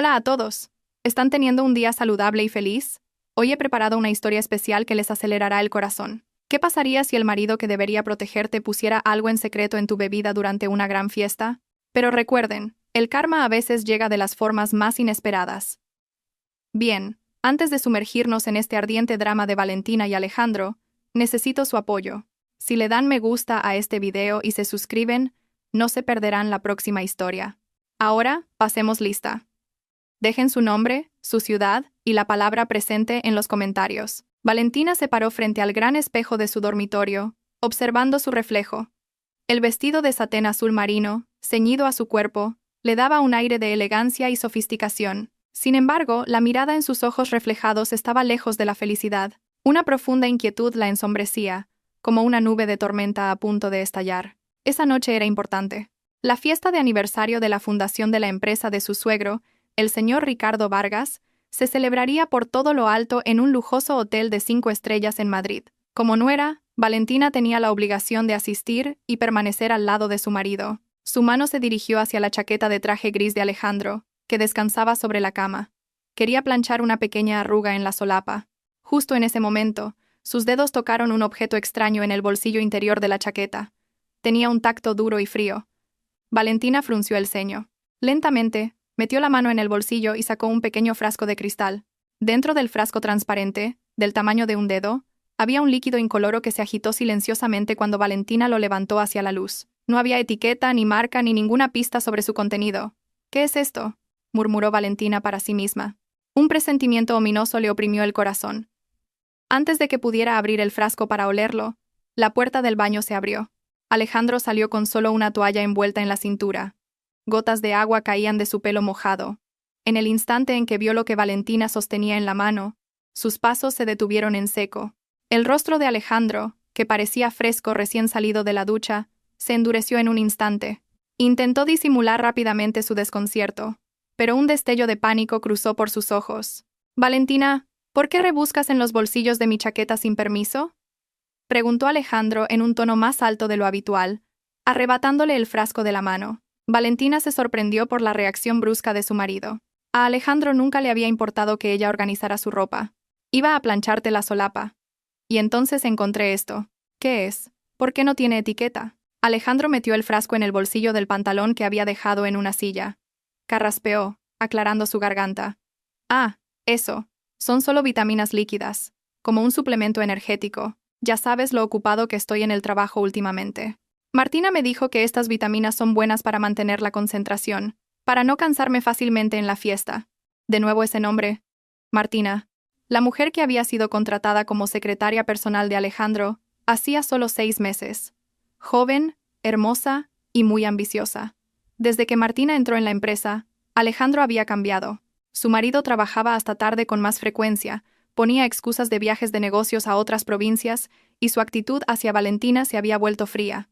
Hola a todos. ¿Están teniendo un día saludable y feliz? Hoy he preparado una historia especial que les acelerará el corazón. ¿Qué pasaría si el marido que debería protegerte pusiera algo en secreto en tu bebida durante una gran fiesta? Pero recuerden, el karma a veces llega de las formas más inesperadas. Bien, antes de sumergirnos en este ardiente drama de Valentina y Alejandro, necesito su apoyo. Si le dan me gusta a este video y se suscriben, no se perderán la próxima historia. Ahora, pasemos lista. Dejen su nombre, su ciudad y la palabra presente en los comentarios. Valentina se paró frente al gran espejo de su dormitorio, observando su reflejo. El vestido de satén azul marino, ceñido a su cuerpo, le daba un aire de elegancia y sofisticación. Sin embargo, la mirada en sus ojos reflejados estaba lejos de la felicidad. Una profunda inquietud la ensombrecía, como una nube de tormenta a punto de estallar. Esa noche era importante. La fiesta de aniversario de la fundación de la empresa de su suegro, el señor Ricardo Vargas, se celebraría por todo lo alto en un lujoso hotel de 5 estrellas en Madrid. Como nuera, Valentina tenía la obligación de asistir y permanecer al lado de su marido. Su mano se dirigió hacia la chaqueta de traje gris de Alejandro, que descansaba sobre la cama. Quería planchar una pequeña arruga en la solapa. Justo en ese momento, sus dedos tocaron un objeto extraño en el bolsillo interior de la chaqueta. Tenía un tacto duro y frío. Valentina frunció el ceño. Lentamente, metió la mano en el bolsillo y sacó un pequeño frasco de cristal. Dentro del frasco transparente, del tamaño de un dedo, había un líquido incoloro que se agitó silenciosamente cuando Valentina lo levantó hacia la luz. No había etiqueta, ni marca, ni ninguna pista sobre su contenido. ¿Qué es esto?, murmuró Valentina para sí misma. Un presentimiento ominoso le oprimió el corazón. Antes de que pudiera abrir el frasco para olerlo, la puerta del baño se abrió. Alejandro salió con solo una toalla envuelta en la cintura. Gotas de agua caían de su pelo mojado. En el instante en que vio lo que Valentina sostenía en la mano, sus pasos se detuvieron en seco. El rostro de Alejandro, que parecía fresco recién salido de la ducha, se endureció en un instante. Intentó disimular rápidamente su desconcierto, pero un destello de pánico cruzó por sus ojos. «Valentina, ¿por qué rebuscas en los bolsillos de mi chaqueta sin permiso?», preguntó Alejandro en un tono más alto de lo habitual, arrebatándole el frasco de la mano. Valentina se sorprendió por la reacción brusca de su marido. A Alejandro nunca le había importado que ella organizara su ropa. Iba a plancharte la solapa. Y entonces encontré esto. ¿Qué es? ¿Por qué no tiene etiqueta? Alejandro metió el frasco en el bolsillo del pantalón que había dejado en una silla. Carraspeó, aclarando su garganta. Ah, eso. Son solo vitaminas líquidas, como un suplemento energético. Ya sabes lo ocupado que estoy en el trabajo últimamente. Martina me dijo que estas vitaminas son buenas para mantener la concentración, para no cansarme fácilmente en la fiesta. De nuevo ese nombre. Martina, la mujer que había sido contratada como secretaria personal de Alejandro, hacía solo 6 meses. Joven, hermosa y muy ambiciosa. Desde que Martina entró en la empresa, Alejandro había cambiado. Su marido trabajaba hasta tarde con más frecuencia, ponía excusas de viajes de negocios a otras provincias, y su actitud hacia Valentina se había vuelto fría.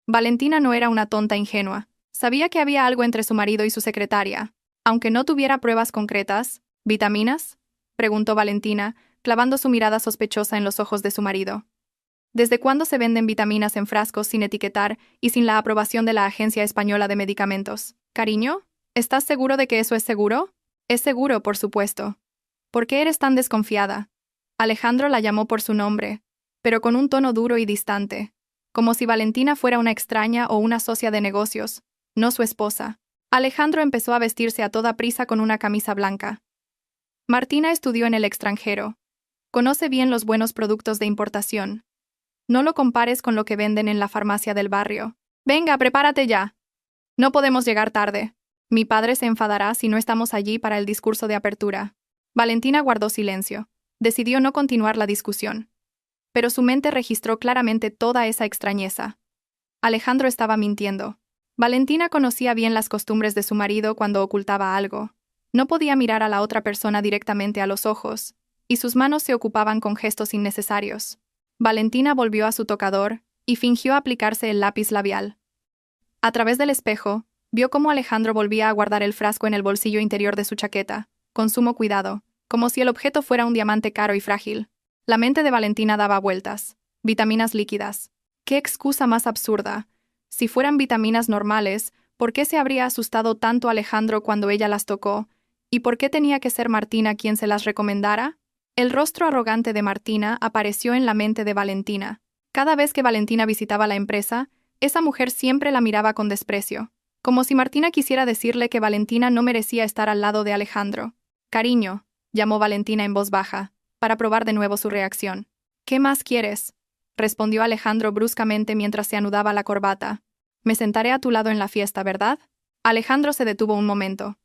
Valentina no era una tonta ingenua. Sabía que había algo entre su marido y su secretaria. Aunque no tuviera pruebas concretas, ¿vitaminas?, preguntó Valentina, clavando su mirada sospechosa en los ojos de su marido. ¿Desde cuándo se venden vitaminas en frascos sin etiquetar y sin la aprobación de la Agencia Española de Medicamentos? Cariño, ¿estás seguro de que eso es seguro? Es seguro, por supuesto. ¿Por qué eres tan desconfiada? Alejandro la llamó por su nombre, pero con un tono duro y distante, como si Valentina fuera una extraña o una socia de negocios, no su esposa. Alejandro empezó a vestirse a toda prisa con una camisa blanca. Martina estudió en el extranjero. Conoce bien los buenos productos de importación. No lo compares con lo que venden en la farmacia del barrio. Venga, prepárate ya. No podemos llegar tarde. Mi padre se enfadará si no estamos allí para el discurso de apertura. Valentina guardó silencio. Decidió no continuar la discusión. Pero su mente registró claramente toda esa extrañeza. Alejandro estaba mintiendo. Valentina conocía bien las costumbres de su marido cuando ocultaba algo. No podía mirar a la otra persona directamente a los ojos, y sus manos se ocupaban con gestos innecesarios. Valentina volvió a su tocador y fingió aplicarse el lápiz labial. A través del espejo, vio cómo Alejandro volvía a guardar el frasco en el bolsillo interior de su chaqueta, con sumo cuidado, como si el objeto fuera un diamante caro y frágil. La mente de Valentina daba vueltas. Vitaminas líquidas. ¡Qué excusa más absurda! Si fueran vitaminas normales, ¿por qué se habría asustado tanto Alejandro cuando ella las tocó? ¿Y por qué tenía que ser Martina quien se las recomendara? El rostro arrogante de Martina apareció en la mente de Valentina. Cada vez que Valentina visitaba la empresa, esa mujer siempre la miraba con desprecio, como si Martina quisiera decirle que Valentina no merecía estar al lado de Alejandro. «Cariño», llamó Valentina en voz baja, para probar de nuevo su reacción. «¿Qué más quieres?», respondió Alejandro bruscamente mientras se anudaba la corbata. «Me sentaré a tu lado en la fiesta, ¿verdad?». Alejandro se detuvo un momento.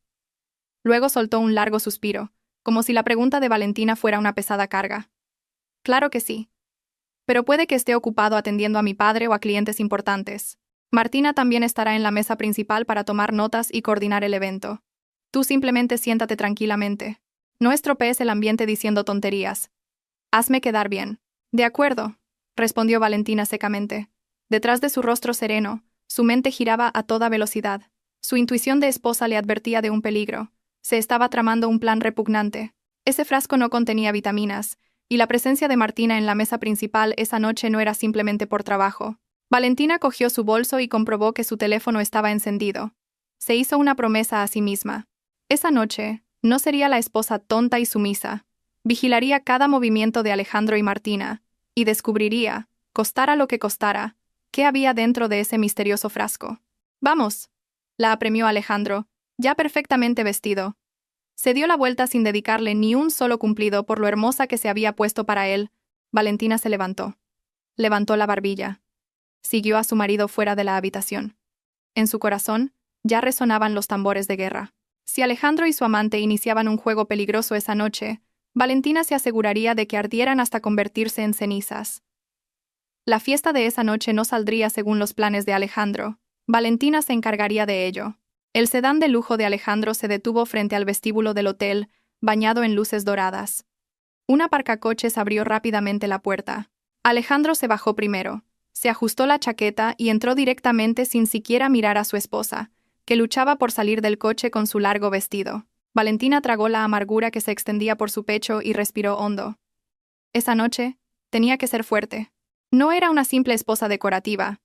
Luego soltó un largo suspiro, como si la pregunta de Valentina fuera una pesada carga. «Claro que sí. Pero puede que esté ocupado atendiendo a mi padre o a clientes importantes. Martina también estará en la mesa principal para tomar notas y coordinar el evento. Tú simplemente siéntate tranquilamente. No estropees el ambiente diciendo tonterías. Hazme quedar bien». «De acuerdo», respondió Valentina secamente. Detrás de su rostro sereno, su mente giraba a toda velocidad. Su intuición de esposa le advertía de un peligro. Se estaba tramando un plan repugnante. Ese frasco no contenía vitaminas, y la presencia de Martina en la mesa principal esa noche no era simplemente por trabajo. Valentina cogió su bolso y comprobó que su teléfono estaba encendido. Se hizo una promesa a sí misma. Esa noche, no sería la esposa tonta y sumisa. Vigilaría cada movimiento de Alejandro y Martina, y descubriría, costara lo que costara, qué había dentro de ese misterioso frasco. «Vamos», la apremió Alejandro, ya perfectamente vestido. Se dio la vuelta sin dedicarle ni un solo cumplido por lo hermosa que se había puesto para él. Valentina se levantó. Levantó la barbilla. Siguió a su marido fuera de la habitación. En su corazón, ya resonaban los tambores de guerra. Si Alejandro y su amante iniciaban un juego peligroso esa noche, Valentina se aseguraría de que ardieran hasta convertirse en cenizas. La fiesta de esa noche no saldría según los planes de Alejandro. Valentina se encargaría de ello. El sedán de lujo de Alejandro se detuvo frente al vestíbulo del hotel, bañado en luces doradas. Un aparcacoches abrió rápidamente la puerta. Alejandro se bajó primero, se ajustó la chaqueta y entró directamente sin siquiera mirar a su esposa, que luchaba por salir del coche con su largo vestido. Valentina tragó la amargura que se extendía por su pecho y respiró hondo. Esa noche, tenía que ser fuerte. No era una simple esposa decorativa.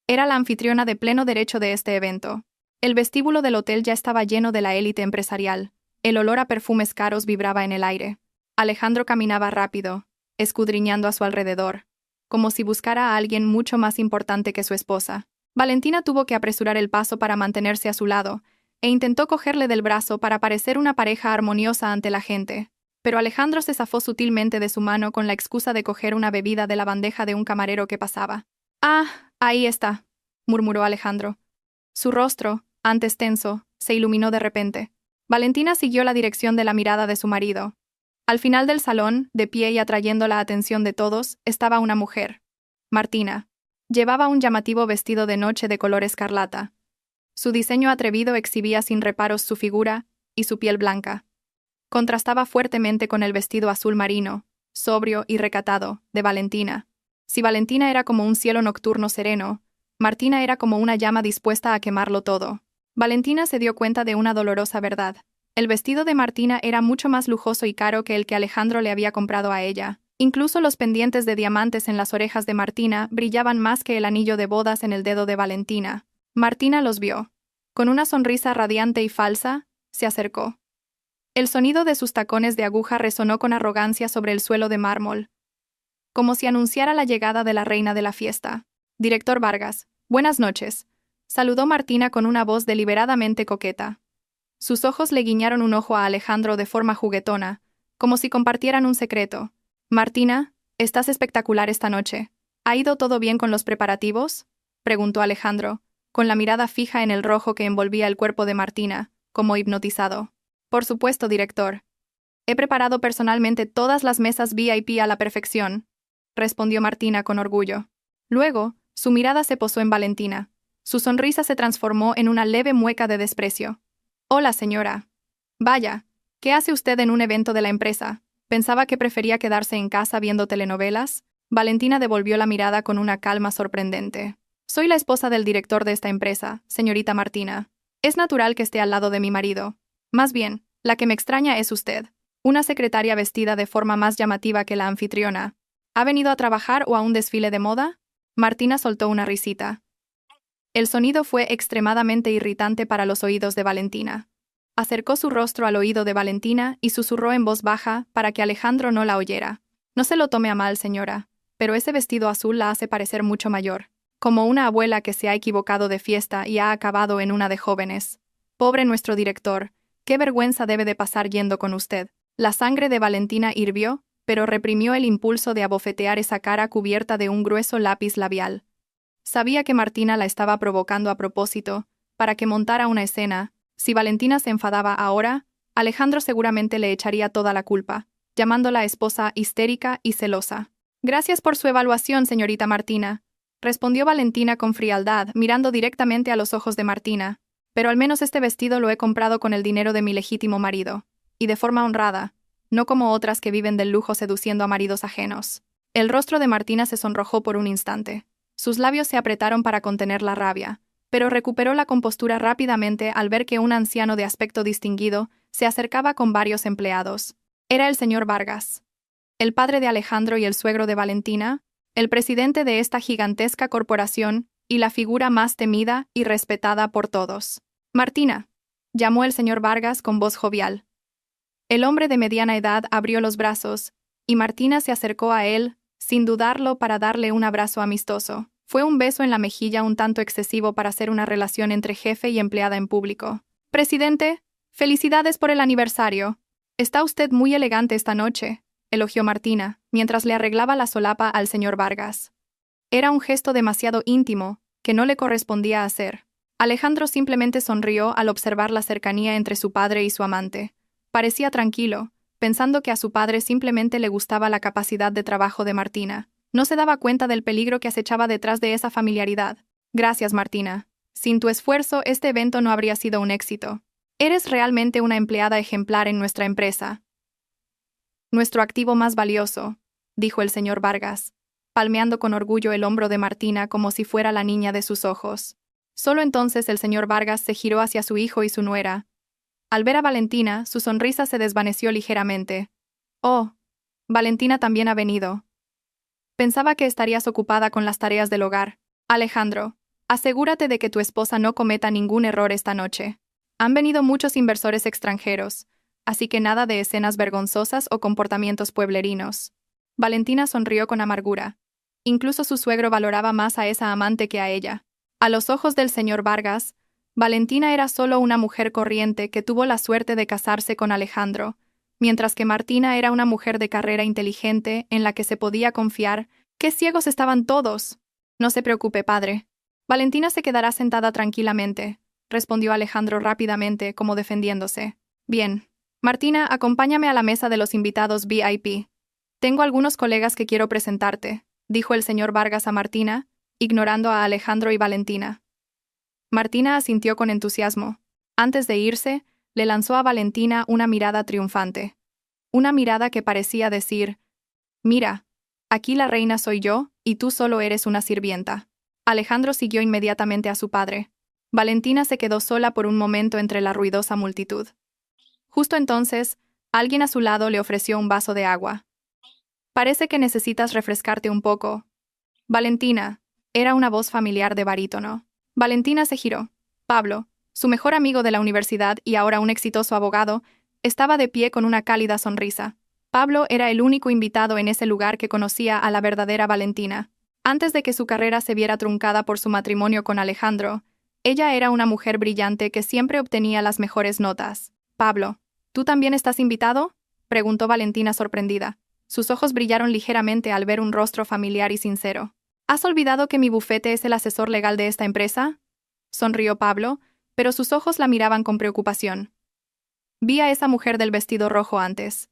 Era la anfitriona de pleno derecho de este evento. El vestíbulo del hotel ya estaba lleno de la élite empresarial. El olor a perfumes caros vibraba en el aire. Alejandro caminaba rápido, escudriñando a su alrededor, como si buscara a alguien mucho más importante que su esposa. Valentina tuvo que apresurar el paso para mantenerse a su lado, e intentó cogerle del brazo para parecer una pareja armoniosa ante la gente. Pero Alejandro se zafó sutilmente de su mano con la excusa de coger una bebida de la bandeja de un camarero que pasaba. «Ah, ahí está», murmuró Alejandro. Su rostro, antes tenso, se iluminó de repente. Valentina siguió la dirección de la mirada de su marido. Al final del salón, de pie y atrayendo la atención de todos, estaba una mujer. Martina. Llevaba un llamativo vestido de noche de color escarlata. Su diseño atrevido exhibía sin reparos su figura y su piel blanca. Contrastaba fuertemente con el vestido azul marino, sobrio y recatado, de Valentina. Si Valentina era como un cielo nocturno sereno, Martina era como una llama dispuesta a quemarlo todo. Valentina se dio cuenta de una dolorosa verdad. El vestido de Martina era mucho más lujoso y caro que el que Alejandro le había comprado a ella. Incluso los pendientes de diamantes en las orejas de Martina brillaban más que el anillo de bodas en el dedo de Valentina. Martina los vio. Con una sonrisa radiante y falsa, se acercó. El sonido de sus tacones de aguja resonó con arrogancia sobre el suelo de mármol, como si anunciara la llegada de la reina de la fiesta. «Director Vargas, buenas noches», saludó Martina con una voz deliberadamente coqueta. Sus ojos le guiñaron un ojo a Alejandro de forma juguetona, como si compartieran un secreto. «Martina, estás espectacular esta noche. ¿Ha ido todo bien con los preparativos?», preguntó Alejandro, con la mirada fija en el rojo que envolvía el cuerpo de Martina, como hipnotizado. «Por supuesto, director. He preparado personalmente todas las mesas VIP a la perfección», respondió Martina con orgullo. Luego, su mirada se posó en Valentina. Su sonrisa se transformó en una leve mueca de desprecio. «Hola, señora. Vaya, ¿qué hace usted en un evento de la empresa? ¿Pensaba que prefería quedarse en casa viendo telenovelas?». Valentina devolvió la mirada con una calma sorprendente. «Soy la esposa del director de esta empresa, señorita Martina. Es natural que esté al lado de mi marido. Más bien, la que me extraña es usted, una secretaria vestida de forma más llamativa que la anfitriona. ¿Ha venido a trabajar o a un desfile de moda?». Martina soltó una risita. El sonido fue extremadamente irritante para los oídos de Valentina. Acercó su rostro al oído de Valentina y susurró en voz baja para que Alejandro no la oyera. No se lo tome a mal, señora, pero ese vestido azul la hace parecer mucho mayor. Como una abuela que se ha equivocado de fiesta y ha acabado en una de jóvenes. Pobre nuestro director, qué vergüenza debe de pasar yendo con usted. La sangre de Valentina hirvió, pero reprimió el impulso de abofetear esa cara cubierta de un grueso lápiz labial. Sabía que Martina la estaba provocando a propósito, para que montara una escena. Si Valentina se enfadaba ahora, Alejandro seguramente le echaría toda la culpa, llamándola esposa histérica y celosa. Gracias por su evaluación, señorita Martina, respondió Valentina con frialdad, mirando directamente a los ojos de Martina. Pero al menos este vestido lo he comprado con el dinero de mi legítimo marido, y de forma honrada, no como otras que viven del lujo seduciendo a maridos ajenos. El rostro de Martina se sonrojó por un instante. Sus labios se apretaron para contener la rabia, pero recuperó la compostura rápidamente al ver que un anciano de aspecto distinguido se acercaba con varios empleados. Era el señor Vargas, el padre de Alejandro y el suegro de Valentina, el presidente de esta gigantesca corporación y la figura más temida y respetada por todos. Martina, llamó el señor Vargas con voz jovial. El hombre de mediana edad abrió los brazos, y Martina se acercó a él, sin dudarlo, para darle un abrazo amistoso. Fue un beso en la mejilla un tanto excesivo para ser una relación entre jefe y empleada en público. Presidente, felicidades por el aniversario. Está usted muy elegante esta noche, elogió Martina, mientras le arreglaba la solapa al señor Vargas. Era un gesto demasiado íntimo, que no le correspondía hacer. Alejandro simplemente sonrió al observar la cercanía entre su padre y su amante. Parecía tranquilo, pensando que a su padre simplemente le gustaba la capacidad de trabajo de Martina. No se daba cuenta del peligro que acechaba detrás de esa familiaridad. Gracias, Martina. Sin tu esfuerzo, este evento no habría sido un éxito. Eres realmente una empleada ejemplar en nuestra empresa. Nuestro activo más valioso, dijo el señor Vargas, palmeando con orgullo el hombro de Martina como si fuera la niña de sus ojos. Solo entonces el señor Vargas se giró hacia su hijo y su nuera. Al ver a Valentina, su sonrisa se desvaneció ligeramente. Oh, Valentina también ha venido. Pensaba que estarías ocupada con las tareas del hogar. Alejandro, asegúrate de que tu esposa no cometa ningún error esta noche. Han venido muchos inversores extranjeros, así que nada de escenas vergonzosas o comportamientos pueblerinos. Valentina sonrió con amargura. Incluso su suegro valoraba más a esa amante que a ella. A los ojos del señor Vargas, Valentina era solo una mujer corriente que tuvo la suerte de casarse con Alejandro, mientras que Martina era una mujer de carrera inteligente en la que se podía confiar. ¡Qué ciegos estaban todos! No se preocupe, padre. Valentina se quedará sentada tranquilamente, respondió Alejandro rápidamente, como defendiéndose. Bien. Martina, acompáñame a la mesa de los invitados VIP. Tengo algunos colegas que quiero presentarte, dijo el señor Vargas a Martina, ignorando a Alejandro y Valentina. Martina asintió con entusiasmo. Antes de irse, le lanzó a Valentina una mirada triunfante. Una mirada que parecía decir: «Mira, aquí la reina soy yo, y tú solo eres una sirvienta». Alejandro siguió inmediatamente a su padre. Valentina se quedó sola por un momento entre la ruidosa multitud. Justo entonces, alguien a su lado le ofreció un vaso de agua. «Parece que necesitas refrescarte un poco». «Valentina», era una voz familiar de barítono. Valentina se giró. Pablo, su mejor amigo de la universidad y ahora un exitoso abogado, estaba de pie con una cálida sonrisa. Pablo era el único invitado en ese lugar que conocía a la verdadera Valentina. Antes de que su carrera se viera truncada por su matrimonio con Alejandro, ella era una mujer brillante que siempre obtenía las mejores notas. «Pablo, ¿tú también estás invitado?», preguntó Valentina sorprendida. Sus ojos brillaron ligeramente al ver un rostro familiar y sincero. «¿Has olvidado que mi bufete es el asesor legal de esta empresa?», sonrió Pablo, pero sus ojos la miraban con preocupación. «Vi a esa mujer del vestido rojo antes.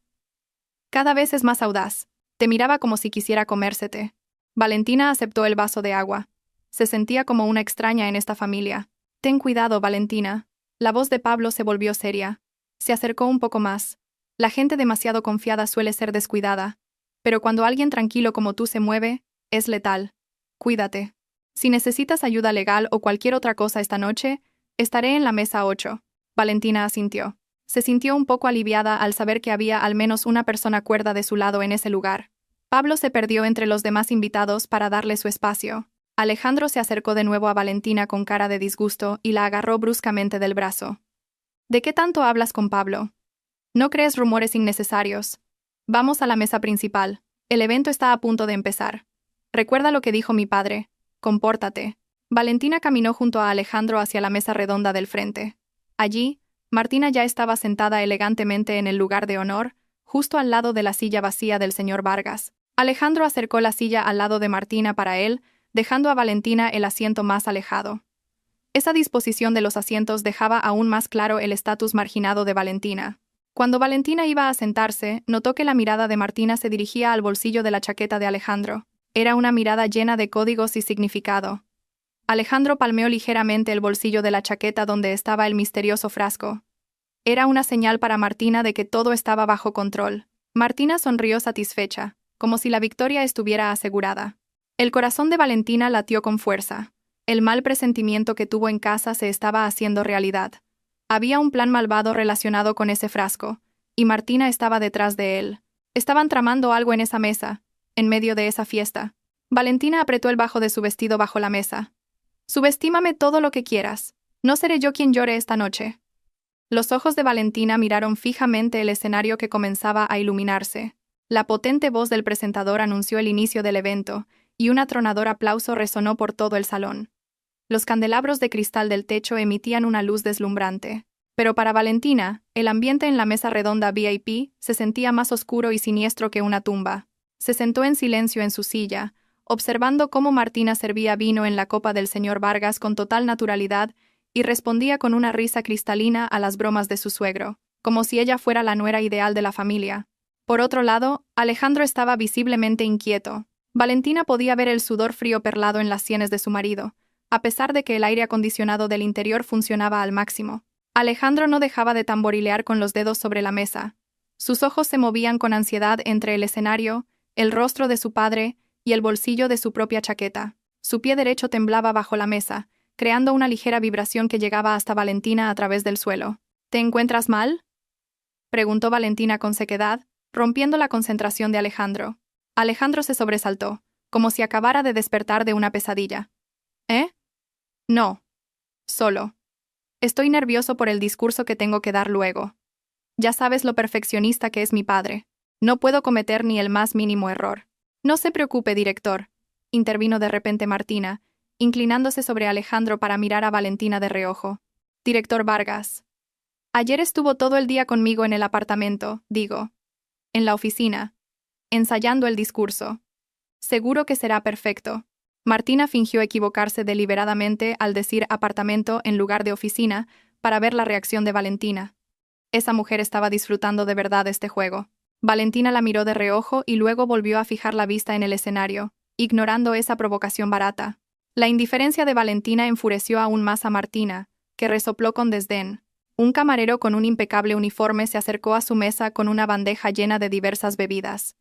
Cada vez es más audaz. Te miraba como si quisiera comérsete». Valentina aceptó el vaso de agua. Se sentía como una extraña en esta familia. «Ten cuidado, Valentina». La voz de Pablo se volvió seria. Se acercó un poco más. «La gente demasiado confiada suele ser descuidada. Pero cuando alguien tranquilo como tú se mueve, es letal. Cuídate. Si necesitas ayuda legal o cualquier otra cosa esta noche, estaré en la mesa 8. Valentina asintió. Se sintió un poco aliviada al saber que había al menos una persona cuerda de su lado en ese lugar. Pablo se perdió entre los demás invitados para darle su espacio. Alejandro se acercó de nuevo a Valentina con cara de disgusto y la agarró bruscamente del brazo. ¿De qué tanto hablas con Pablo? No crees rumores innecesarios. Vamos a la mesa principal. El evento está a punto de empezar. Recuerda lo que dijo mi padre. Compórtate. Valentina caminó junto a Alejandro hacia la mesa redonda del frente. Allí, Martina ya estaba sentada elegantemente en el lugar de honor, justo al lado de la silla vacía del señor Vargas. Alejandro acercó la silla al lado de Martina para él, dejando a Valentina el asiento más alejado. Esa disposición de los asientos dejaba aún más claro el estatus marginado de Valentina. Cuando Valentina iba a sentarse, notó que la mirada de Martina se dirigía al bolsillo de la chaqueta de Alejandro. Era una mirada llena de códigos y significado. Alejandro palmeó ligeramente el bolsillo de la chaqueta donde estaba el misterioso frasco. Era una señal para Martina de que todo estaba bajo control. Martina sonrió satisfecha, como si la victoria estuviera asegurada. El corazón de Valentina latió con fuerza. El mal presentimiento que tuvo en casa se estaba haciendo realidad. Había un plan malvado relacionado con ese frasco, y Martina estaba detrás de él. Estaban tramando algo en esa mesa, en medio de esa fiesta. Valentina apretó el bajo de su vestido bajo la mesa. Subestímame todo lo que quieras. No seré yo quien llore esta noche. Los ojos de Valentina miraron fijamente el escenario que comenzaba a iluminarse. La potente voz del presentador anunció el inicio del evento, y un atronador aplauso resonó por todo el salón. Los candelabros de cristal del techo emitían una luz deslumbrante. Pero para Valentina, el ambiente en la mesa redonda VIP se sentía más oscuro y siniestro que una tumba. Se sentó en silencio en su silla, observando cómo Martina servía vino en la copa del señor Vargas con total naturalidad y respondía con una risa cristalina a las bromas de su suegro, como si ella fuera la nuera ideal de la familia. Por otro lado, Alejandro estaba visiblemente inquieto. Valentina podía ver el sudor frío perlado en las sienes de su marido, a pesar de que el aire acondicionado del interior funcionaba al máximo. Alejandro no dejaba de tamborilear con los dedos sobre la mesa. Sus ojos se movían con ansiedad entre el escenario, el rostro de su padre y el bolsillo de su propia chaqueta. Su pie derecho temblaba bajo la mesa, creando una ligera vibración que llegaba hasta Valentina a través del suelo. ¿Te encuentras mal?, preguntó Valentina con sequedad, rompiendo la concentración de Alejandro. Alejandro se sobresaltó, como si acabara de despertar de una pesadilla. ¿Eh? No. Solo. Estoy nervioso por el discurso que tengo que dar luego. Ya sabes lo perfeccionista que es mi padre. No puedo cometer ni el más mínimo error. No se preocupe, director, intervino de repente Martina, inclinándose sobre Alejandro para mirar a Valentina de reojo. Director Vargas. Ayer estuvo todo el día conmigo en el apartamento, en la oficina, ensayando el discurso. Seguro que será perfecto. Martina fingió equivocarse deliberadamente al decir apartamento en lugar de oficina para ver la reacción de Valentina. Esa mujer estaba disfrutando de verdad este juego. Valentina la miró de reojo y luego volvió a fijar la vista en el escenario, ignorando esa provocación barata. La indiferencia de Valentina enfureció aún más a Martina, que resopló con desdén. Un camarero con un impecable uniforme se acercó a su mesa con una bandeja llena de diversas bebidas.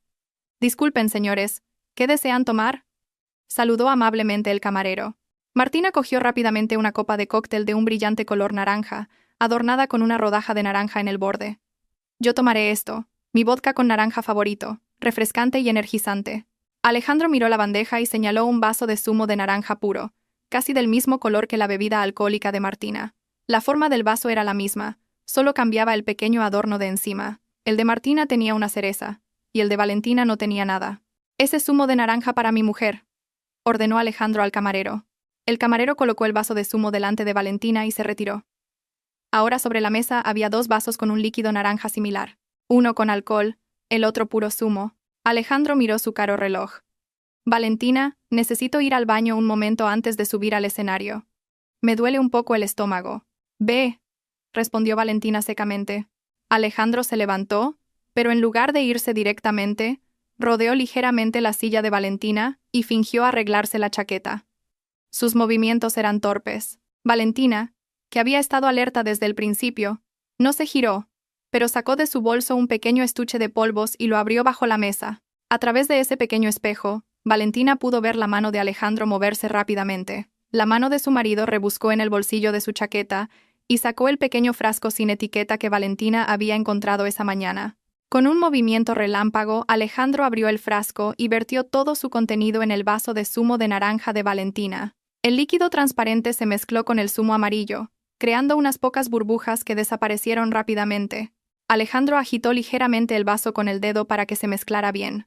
Disculpen, señores, ¿qué desean tomar?, saludó amablemente el camarero. Martina cogió rápidamente una copa de cóctel de un brillante color naranja, adornada con una rodaja de naranja en el borde. Yo tomaré esto, mi vodka con naranja favorito, refrescante y energizante. Alejandro miró la bandeja y señaló un vaso de zumo de naranja puro, casi del mismo color que la bebida alcohólica de Martina. La forma del vaso era la misma, solo cambiaba el pequeño adorno de encima. El de Martina tenía una cereza, y el de Valentina no tenía nada. Ese zumo de naranja para mi mujer, ordenó Alejandro al camarero. El camarero colocó el vaso de zumo delante de Valentina y se retiró. Ahora sobre la mesa había dos vasos con un líquido naranja similar, uno con alcohol, el otro puro zumo. Alejandro miró su caro reloj. Valentina, necesito ir al baño un momento antes de subir al escenario. Me duele un poco el estómago. Ve, respondió Valentina secamente. Alejandro se levantó, pero en lugar de irse directamente, rodeó ligeramente la silla de Valentina y fingió arreglarse la chaqueta. Sus movimientos eran torpes. Valentina, que había estado alerta desde el principio, no se giró, pero sacó de su bolso un pequeño estuche de polvos y lo abrió bajo la mesa. A través de ese pequeño espejo, Valentina pudo ver la mano de Alejandro moverse rápidamente. La mano de su marido rebuscó en el bolsillo de su chaqueta y sacó el pequeño frasco sin etiqueta que Valentina había encontrado esa mañana. Con un movimiento relámpago, Alejandro abrió el frasco y vertió todo su contenido en el vaso de zumo de naranja de Valentina. El líquido transparente se mezcló con el zumo amarillo, creando unas pocas burbujas que desaparecieron rápidamente. Alejandro agitó ligeramente el vaso con el dedo para que se mezclara bien.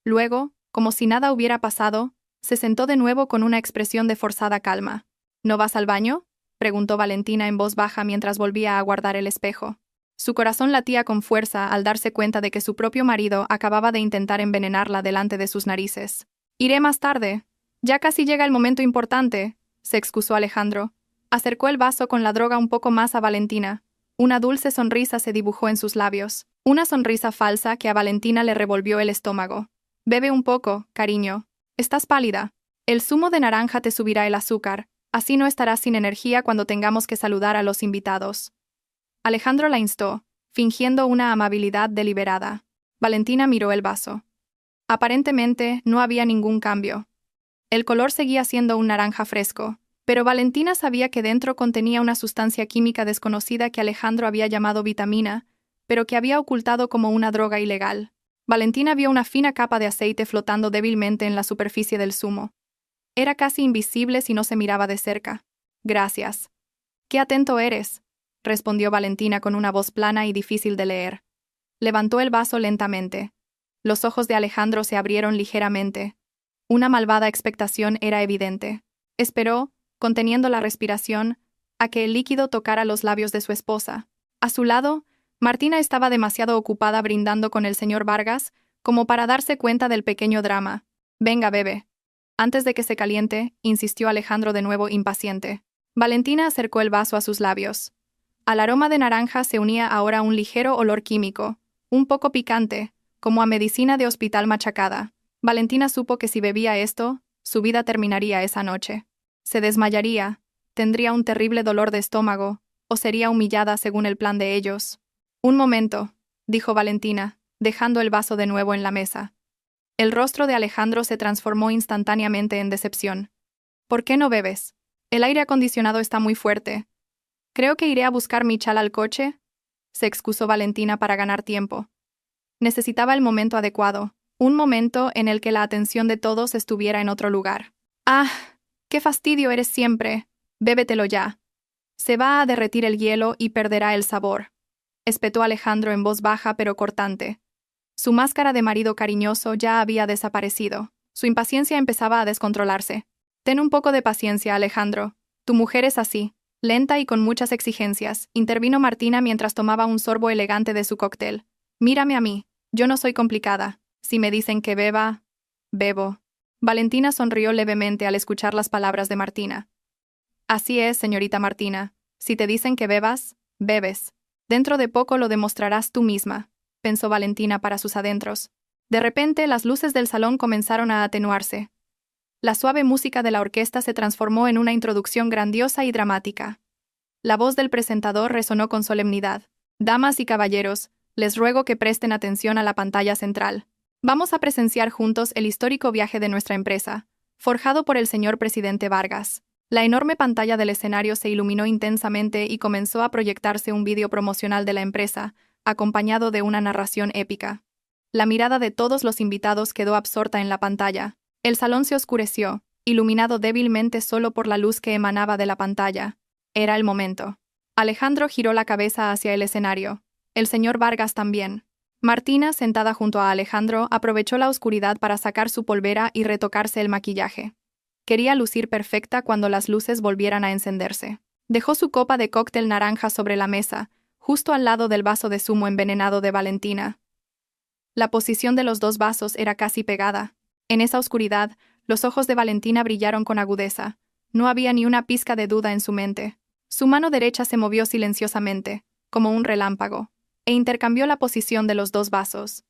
Luego, como si nada hubiera pasado, se sentó de nuevo con una expresión de forzada calma. ¿No vas al baño?, preguntó Valentina en voz baja mientras volvía a guardar el espejo. Su corazón latía con fuerza al darse cuenta de que su propio marido acababa de intentar envenenarla delante de sus narices. «Iré más tarde. Ya casi llega el momento importante», se excusó Alejandro. Acercó el vaso con la droga un poco más a Valentina. Una dulce sonrisa se dibujó en sus labios. Una sonrisa falsa que a Valentina le revolvió el estómago. «Bebe un poco, cariño. Estás pálida. El zumo de naranja te subirá el azúcar. Así no estarás sin energía cuando tengamos que saludar a los invitados». Alejandro la instó, fingiendo una amabilidad deliberada. Valentina miró el vaso. Aparentemente, no había ningún cambio. El color seguía siendo un naranja fresco, pero Valentina sabía que dentro contenía una sustancia química desconocida que Alejandro había llamado vitamina, pero que había ocultado como una droga ilegal. Valentina vio una fina capa de aceite flotando débilmente en la superficie del zumo. Era casi invisible si no se miraba de cerca. «Gracias». «Qué atento eres», respondió Valentina con una voz plana y difícil de leer. Levantó el vaso lentamente. Los ojos de Alejandro se abrieron ligeramente. Una malvada expectación era evidente. Esperó, conteniendo la respiración, a que el líquido tocara los labios de su esposa. A su lado, Martina estaba demasiado ocupada brindando con el señor Vargas como para darse cuenta del pequeño drama. «Venga, bebe». Antes de que se caliente, insistió Alejandro de nuevo impaciente. Valentina acercó el vaso a sus labios. Al aroma de naranja se unía ahora un ligero olor químico, un poco picante, como a medicina de hospital machacada. Valentina supo que si bebía esto, su vida terminaría esa noche. Se desmayaría, tendría un terrible dolor de estómago, o sería humillada según el plan de ellos. «Un momento», dijo Valentina, dejando el vaso de nuevo en la mesa. El rostro de Alejandro se transformó instantáneamente en decepción. «¿Por qué no bebes? El aire acondicionado está muy fuerte. Creo que iré a buscar mi chal al coche», se excusó Valentina para ganar tiempo. Necesitaba el momento adecuado, un momento en el que la atención de todos estuviera en otro lugar. «¡Ah! ¡Qué fastidio eres siempre! Bébetelo ya. Se va a derretir el hielo y perderá el sabor», espetó Alejandro en voz baja pero cortante. Su máscara de marido cariñoso ya había desaparecido. Su impaciencia empezaba a descontrolarse. «Ten un poco de paciencia, Alejandro. Tu mujer es así, lenta y con muchas exigencias», intervino Martina mientras tomaba un sorbo elegante de su cóctel. «Mírame a mí. Yo no soy complicada. Si me dicen que beba, bebo». Valentina sonrió levemente al escuchar las palabras de Martina. «Así es, señorita Martina. Si te dicen que bebas, bebes. Dentro de poco lo demostrarás tú misma», pensó Valentina para sus adentros. De repente, las luces del salón comenzaron a atenuarse. La suave música de la orquesta se transformó en una introducción grandiosa y dramática. La voz del presentador resonó con solemnidad. «Damas y caballeros, les ruego que presten atención a la pantalla central. Vamos a presenciar juntos el histórico viaje de nuestra empresa, forjado por el señor presidente Vargas». La enorme pantalla del escenario se iluminó intensamente y comenzó a proyectarse un vídeo promocional de la empresa, acompañado de una narración épica. La mirada de todos los invitados quedó absorta en la pantalla. El salón se oscureció, iluminado débilmente solo por la luz que emanaba de la pantalla. Era el momento. Alejandro giró la cabeza hacia el escenario. El señor Vargas también. Martina, sentada junto a Alejandro, aprovechó la oscuridad para sacar su polvera y retocarse el maquillaje. Quería lucir perfecta cuando las luces volvieran a encenderse. Dejó su copa de cóctel naranja sobre la mesa, justo al lado del vaso de zumo envenenado de Valentina. La posición de los dos vasos era casi pegada. En esa oscuridad, los ojos de Valentina brillaron con agudeza. No había ni una pizca de duda en su mente. Su mano derecha se movió silenciosamente, como un relámpago, e intercambió la posición de los dos vasos.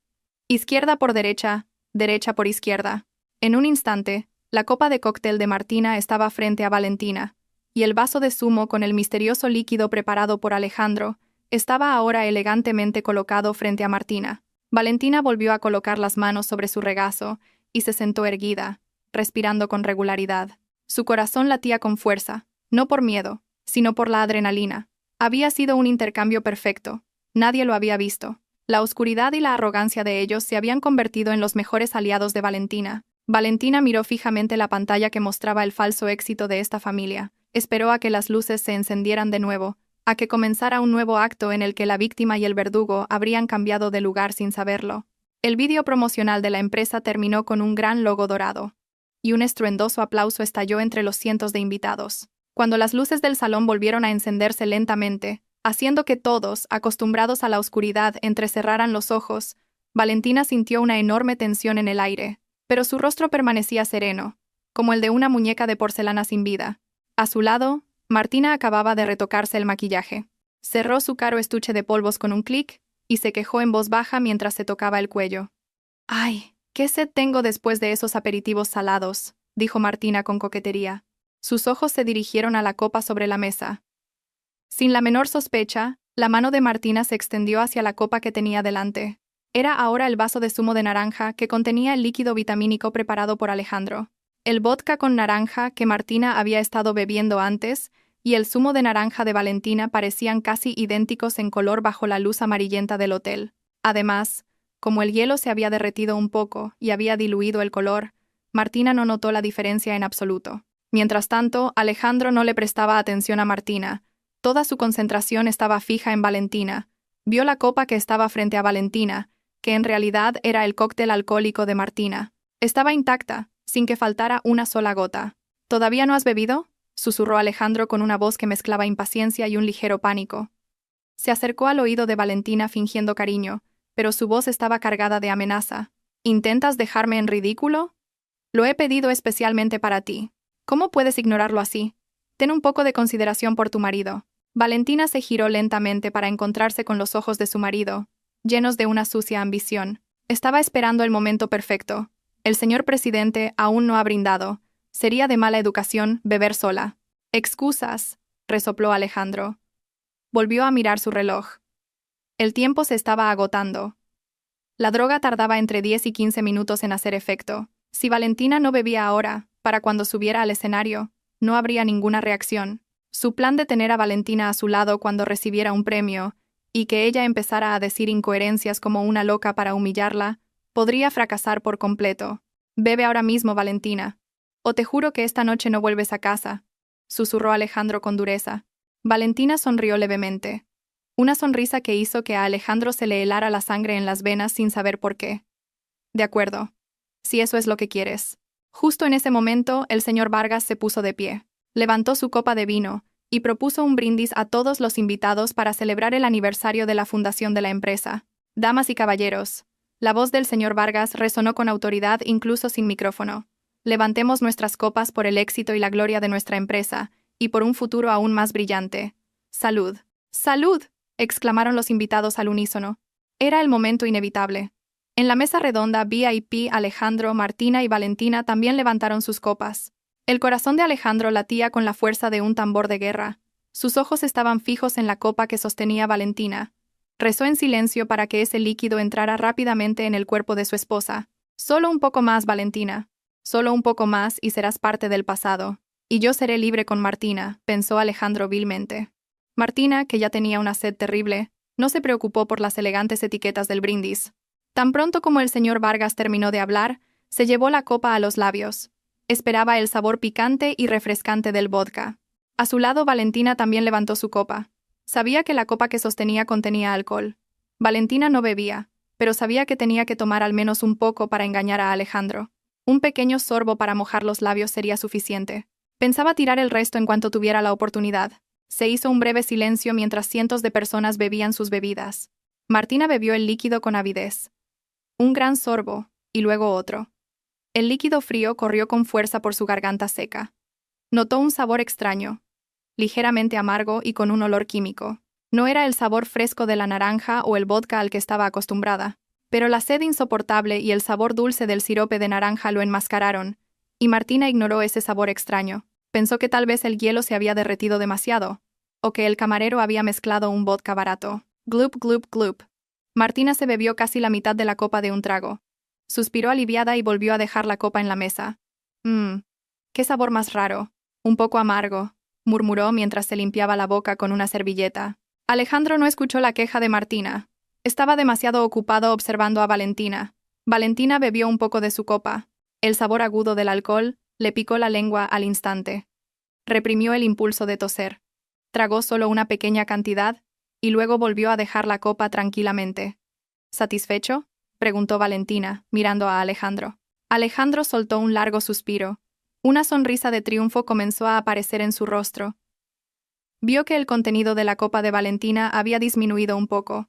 Izquierda por derecha, derecha por izquierda. En un instante, la copa de cóctel de Martina estaba frente a Valentina, y el vaso de zumo con el misterioso líquido preparado por Alejandro estaba ahora elegantemente colocado frente a Martina. Valentina volvió a colocar las manos sobre su regazo y se sentó erguida, respirando con regularidad. Su corazón latía con fuerza, no por miedo, sino por la adrenalina. Había sido un intercambio perfecto. Nadie lo había visto. La oscuridad y la arrogancia de ellos se habían convertido en los mejores aliados de Valentina. Valentina miró fijamente la pantalla que mostraba el falso éxito de esta familia, Esperó a que las luces se encendieran de nuevo, a que comenzara un nuevo acto en el que la víctima y el verdugo habrían cambiado de lugar sin saberlo. El vídeo promocional de la empresa terminó con un gran logo dorado, y un estruendoso aplauso estalló entre los cientos de invitados. Cuando las luces del salón volvieron a encenderse lentamente, haciendo que todos, acostumbrados a la oscuridad, entrecerraran los ojos, Valentina sintió una enorme tensión en el aire, pero su rostro permanecía sereno, como el de una muñeca de porcelana sin vida. A su lado, Martina acababa de retocarse el maquillaje. Cerró su caro estuche de polvos con un clic y se quejó en voz baja mientras se tocaba el cuello. «Ay, qué sed tengo después de esos aperitivos salados», dijo Martina con coquetería. Sus ojos se dirigieron a la copa sobre la mesa. Sin la menor sospecha, la mano de Martina se extendió hacia la copa que tenía delante. Era ahora el vaso de zumo de naranja que contenía el líquido vitamínico preparado por Alejandro. El vodka con naranja que Martina había estado bebiendo antes y el zumo de naranja de Valentina parecían casi idénticos en color bajo la luz amarillenta del hotel. Además, como el hielo se había derretido un poco y había diluido el color, Martina no notó la diferencia en absoluto. Mientras tanto, Alejandro no le prestaba atención a Martina. Toda su concentración estaba fija en Valentina. Vio la copa que estaba frente a Valentina, que en realidad era el cóctel alcohólico de Martina. Estaba intacta, sin que faltara una sola gota. «¿Todavía no has bebido?», susurró Alejandro con una voz que mezclaba impaciencia y un ligero pánico. Se acercó al oído de Valentina fingiendo cariño, pero su voz estaba cargada de amenaza. «¿Intentas dejarme en ridículo? Lo he pedido especialmente para ti. ¿Cómo puedes ignorarlo así? Ten un poco de consideración por tu marido». Valentina se giró lentamente para encontrarse con los ojos de su marido, llenos de una sucia ambición. Estaba esperando el momento perfecto. El señor presidente aún no ha brindado. Sería de mala educación beber sola. «Excusas», resopló Alejandro. Volvió a mirar su reloj. El tiempo se estaba agotando. La droga tardaba entre 10 y 15 minutos en hacer efecto. Si Valentina no bebía ahora, para cuando subiera al escenario, no habría ninguna reacción. Su plan de tener a Valentina a su lado cuando recibiera un premio, y que ella empezara a decir incoherencias como una loca para humillarla, podría fracasar por completo. «Bebe ahora mismo, Valentina. O te juro que esta noche no vuelves a casa», susurró Alejandro con dureza. Valentina sonrió levemente. Una sonrisa que hizo que a Alejandro se le helara la sangre en las venas sin saber por qué. «De acuerdo. Si eso es lo que quieres». Justo en ese momento, el señor Vargas se puso de pie. Levantó su copa de vino y propuso un brindis a todos los invitados para celebrar el aniversario de la fundación de la empresa. «Damas y caballeros», la voz del señor Vargas resonó con autoridad incluso sin micrófono. «Levantemos nuestras copas por el éxito y la gloria de nuestra empresa, y por un futuro aún más brillante. ¡Salud! ¡Salud!», exclamaron los invitados al unísono. Era el momento inevitable. En la mesa redonda VIP, Alejandro, Martina y Valentina también levantaron sus copas. El corazón de Alejandro latía con la fuerza de un tambor de guerra. Sus ojos estaban fijos en la copa que sostenía Valentina. Rezó en silencio para que ese líquido entrara rápidamente en el cuerpo de su esposa. «Solo un poco más, Valentina. Solo un poco más y serás parte del pasado. Y yo seré libre con Martina», pensó Alejandro vilmente. Martina, que ya tenía una sed terrible, no se preocupó por las elegantes etiquetas del brindis. Tan pronto como el señor Vargas terminó de hablar, se llevó la copa a los labios. Esperaba el sabor picante y refrescante del vodka. A su lado, Valentina también levantó su copa. Sabía que la copa que sostenía contenía alcohol. Valentina no bebía, pero sabía que tenía que tomar al menos un poco para engañar a Alejandro. Un pequeño sorbo para mojar los labios sería suficiente. Pensaba tirar el resto en cuanto tuviera la oportunidad. Se hizo un breve silencio mientras cientos de personas bebían sus bebidas. Martina bebió el líquido con avidez. Un gran sorbo, y luego otro. El líquido frío corrió con fuerza por su garganta seca. Notó un sabor extraño, ligeramente amargo y con un olor químico. No era el sabor fresco de la naranja o el vodka al que estaba acostumbrada, pero la sed insoportable y el sabor dulce del sirope de naranja lo enmascararon, y Martina ignoró ese sabor extraño. Pensó que tal vez el hielo se había derretido demasiado, o que el camarero había mezclado un vodka barato. Glup, glup, glup. Martina se bebió casi la mitad de la copa de un trago. Suspiró aliviada y volvió a dejar la copa en la mesa. «Qué sabor más raro. Un poco amargo», murmuró mientras se limpiaba la boca con una servilleta. Alejandro no escuchó la queja de Martina. Estaba demasiado ocupado observando a Valentina. Valentina bebió un poco de su copa. El sabor agudo del alcohol le picó la lengua al instante. Reprimió el impulso de toser. Tragó solo una pequeña cantidad y luego volvió a dejar la copa tranquilamente. ¿Satisfecho?, preguntó Valentina, mirando a Alejandro. Alejandro soltó un largo suspiro. Una sonrisa de triunfo comenzó a aparecer en su rostro. Vio que el contenido de la copa de Valentina había disminuido un poco.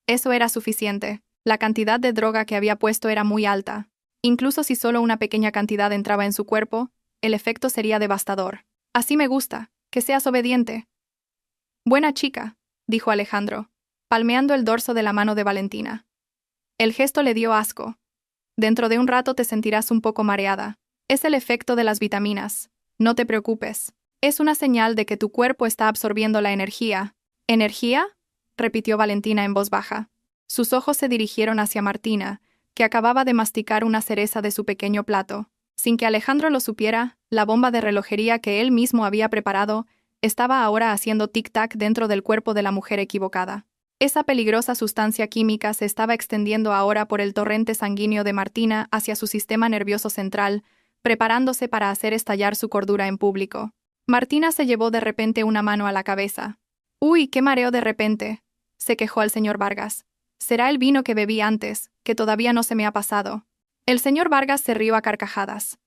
Eso era suficiente. La cantidad de droga que había puesto era muy alta. Incluso si solo una pequeña cantidad entraba en su cuerpo, el efecto sería devastador. Así me gusta, que seas obediente. Buena chica, dijo Alejandro, palmeando el dorso de la mano de Valentina. El gesto le dio asco. Dentro de un rato te sentirás un poco mareada. Es el efecto de las vitaminas. No te preocupes. Es una señal de que tu cuerpo está absorbiendo la energía. ¿Energía?, repitió Valentina en voz baja. Sus ojos se dirigieron hacia Martina, que acababa de masticar una cereza de su pequeño plato. Sin que Alejandro lo supiera, la bomba de relojería que él mismo había preparado estaba ahora haciendo tic-tac dentro del cuerpo de la mujer equivocada. Esa peligrosa sustancia química se estaba extendiendo ahora por el torrente sanguíneo de Martina hacia su sistema nervioso central, preparándose para hacer estallar su cordura en público. Martina se llevó de repente una mano a la cabeza. «¡Uy, qué mareo de repente!», se quejó al señor Vargas. «Será el vino que bebí antes, que todavía no se me ha pasado». El señor Vargas se rió a carcajadas.